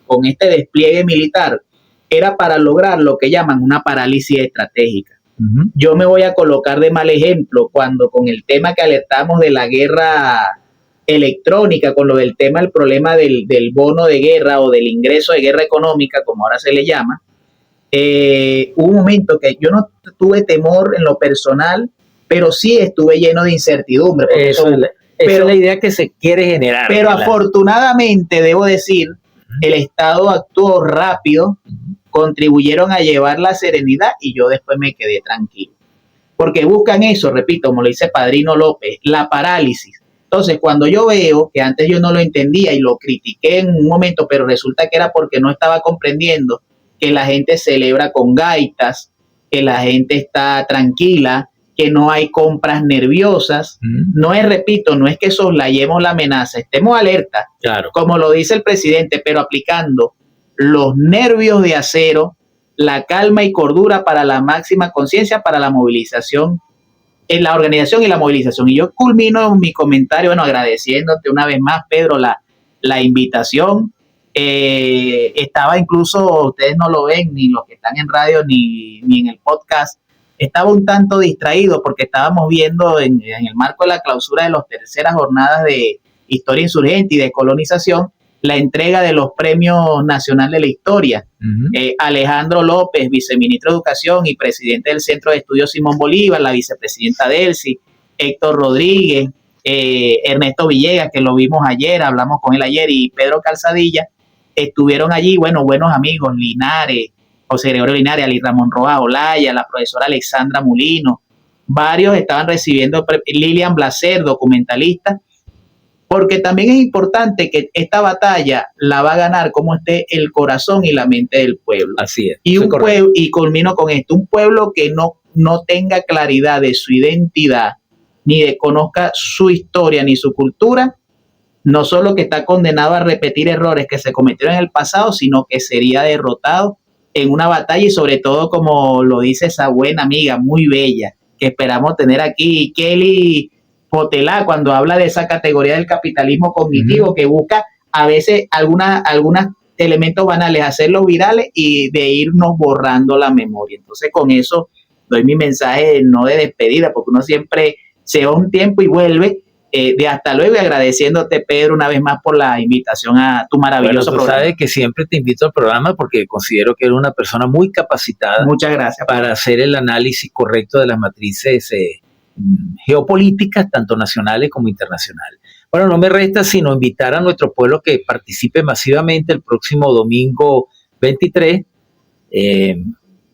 con este despliegue militar, era para lograr lo que llaman una parálisis estratégica. Uh-huh. Yo me voy a colocar de mal ejemplo cuando con el tema que alertamos de la guerra electrónica, con lo del tema, el problema del bono de guerra o del ingreso de guerra económica, como ahora se le llama, hubo un momento que yo no tuve temor en lo personal, pero sí estuve lleno de incertidumbre. Esa es la idea que se quiere generar. Pero afortunadamente, debo decir, el Estado actuó rápido, contribuyeron a llevar la serenidad y yo después me quedé tranquilo. Porque buscan eso, repito, como lo dice Padrino López, la parálisis. Entonces, cuando yo veo que antes yo no lo entendía y lo critiqué en un momento, pero resulta que era porque no estaba comprendiendo que la gente celebra con gaitas, que la gente está tranquila, que no hay compras nerviosas. No es, repito, no es que soslayemos la amenaza, estemos alerta, claro, como lo dice el presidente, pero aplicando los nervios de acero, la calma y cordura para la máxima conciencia, para la movilización, en la organización y la movilización. Y yo culmino mi comentario, bueno, agradeciéndote una vez más, Pedro, la invitación. Estaba incluso, ustedes no lo ven, ni los que están en radio, ni en el podcast, estaba un tanto distraído porque estábamos viendo en el marco de la clausura de las terceras jornadas de Historia Insurgente y de Colonización, la entrega de los premios nacionales de la historia. Alejandro López, viceministro de Educación y presidente del Centro de Estudios Simón Bolívar, la vicepresidenta Delcy, Héctor Rodríguez, Ernesto Villegas, que lo vimos ayer, hablamos con él ayer, y Pedro Calzadilla, estuvieron allí, bueno, buenos amigos, Linares, José Gregorio Linares, Ali Ramón Rojas Olaya, la profesora Alexandra Mulino, varios estaban recibiendo, Lilian Blaser, documentalista, porque también es importante que esta batalla la va a ganar como esté el corazón y la mente del pueblo. Así es. Y un pueblo, y culmino con esto, un pueblo que no tenga claridad de su identidad, ni de conozca su historia ni su cultura, no solo que está condenado a repetir errores que se cometieron en el pasado, sino que sería derrotado en una batalla, y sobre todo, como lo dice esa buena amiga, muy bella, que esperamos tener aquí, Kelly Potelá, cuando habla de esa categoría del capitalismo cognitivo, que busca a veces algunos elementos banales, hacerlos virales y de irnos borrando la memoria. Entonces, con eso doy mi mensaje no de despedida, porque uno siempre se va un tiempo y vuelve, de hasta luego, y agradeciéndote, Pedro, una vez más por la invitación a tu maravilloso programa. Sabes que siempre te invito al programa porque considero que eres una persona muy capacitada. Muchas gracias. Para hacer el análisis correcto de las matrices geopolíticas, tanto nacionales como internacionales. Bueno, no me resta sino invitar a nuestro pueblo que participe masivamente el próximo domingo 23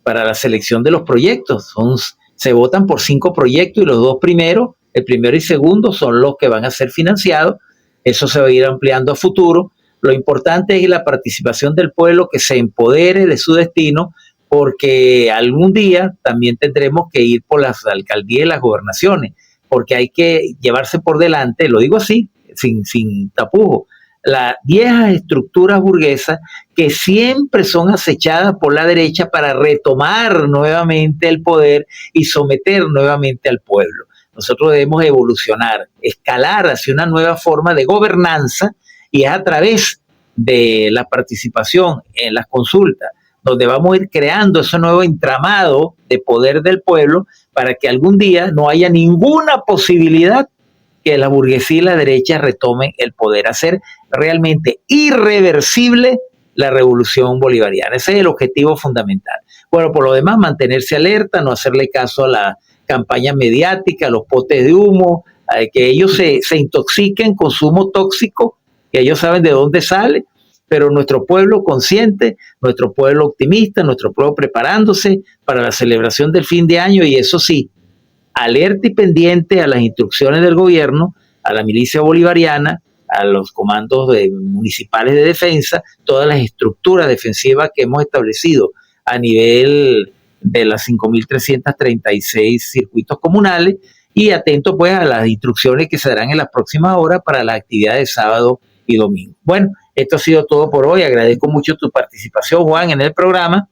para la selección de los proyectos. Se votan por 5 proyectos y los 2 primeros, el primero y segundo, son los que van a ser financiados. Eso se va a ir ampliando a futuro. Lo importante es la participación del pueblo, que se empodere de su destino, porque algún día también tendremos que ir por las alcaldías y las gobernaciones, porque hay que llevarse por delante, lo digo así, sin tapujo, las viejas estructuras burguesas que siempre son acechadas por la derecha para retomar nuevamente el poder y someter nuevamente al pueblo. Nosotros debemos evolucionar, escalar hacia una nueva forma de gobernanza, y es a través de la participación en las consultas donde vamos a ir creando ese nuevo entramado de poder del pueblo para que algún día no haya ninguna posibilidad que la burguesía y la derecha retomen el poder, hacer realmente irreversible la revolución bolivariana. Ese es el objetivo fundamental. Bueno, por lo demás, mantenerse alerta, no hacerle caso a la campaña mediática, a los potes de humo, a que ellos se intoxiquen con su humo tóxico, que ellos saben de dónde sale, pero nuestro pueblo consciente, nuestro pueblo optimista, nuestro pueblo preparándose para la celebración del fin de año, y eso sí, alerta y pendiente a las instrucciones del gobierno, a la milicia bolivariana, a los comandos municipales de defensa, todas las estructuras defensivas que hemos establecido a nivel de las 5.336 circuitos comunales, y atento pues a las instrucciones que se darán en las próximas horas para las actividades de sábado y domingo. Bueno, esto ha sido todo por hoy. Agradezco mucho tu participación, Juan, en el programa,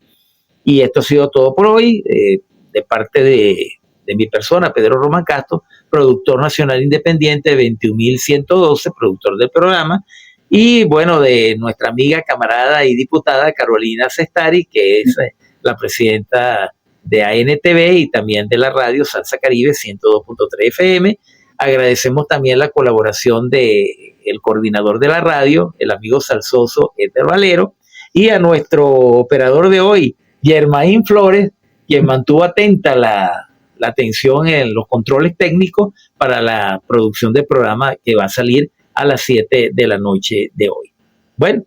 y esto ha sido todo por hoy de parte de mi persona, Pedro Román Castro, productor nacional independiente de 21.112, productor del programa, y bueno, de nuestra amiga, camarada y diputada Carolina Cestari, que es la presidenta de ANTV y también de la radio Salsa Caribe 102.3 FM. Agradecemos también la colaboración de el coordinador de la radio, el amigo salsoso Éter Valero, y a nuestro operador de hoy, Germain Flores, quien mantuvo atenta la atención en los controles técnicos para la producción del programa que va a salir a las 7 de la noche de hoy. Bueno,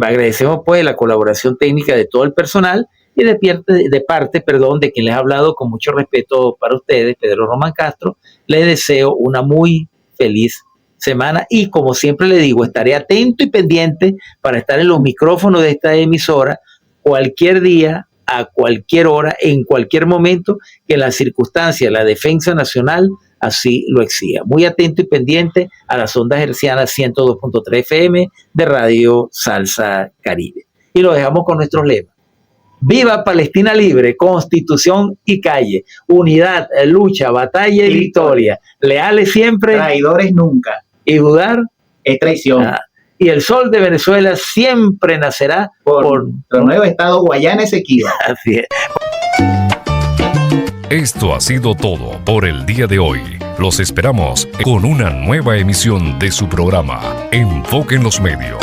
Agradecemos pues la colaboración técnica de todo el personal y de parte de quien les ha hablado con mucho respeto para ustedes, Pedro Román Castro. Les deseo una muy feliz semana y, como siempre le digo, estaré atento y pendiente para estar en los micrófonos de esta emisora cualquier día, a cualquier hora, en cualquier momento que la circunstancia, la defensa nacional así lo exija. Muy atento y pendiente a las ondas hercianas 102.3 FM de Radio Salsa Caribe. Y lo dejamos con nuestros lemas. Viva Palestina libre, constitución y calle, unidad, lucha, batalla y victoria, leales siempre, traidores nunca, y dudar es traición. Y el sol de Venezuela siempre nacerá por nuestro nuevo estado Guayana Esequiba. Así es. Esto ha sido todo por el día de hoy. Los esperamos con una nueva emisión de su programa Enfoque en los Medios.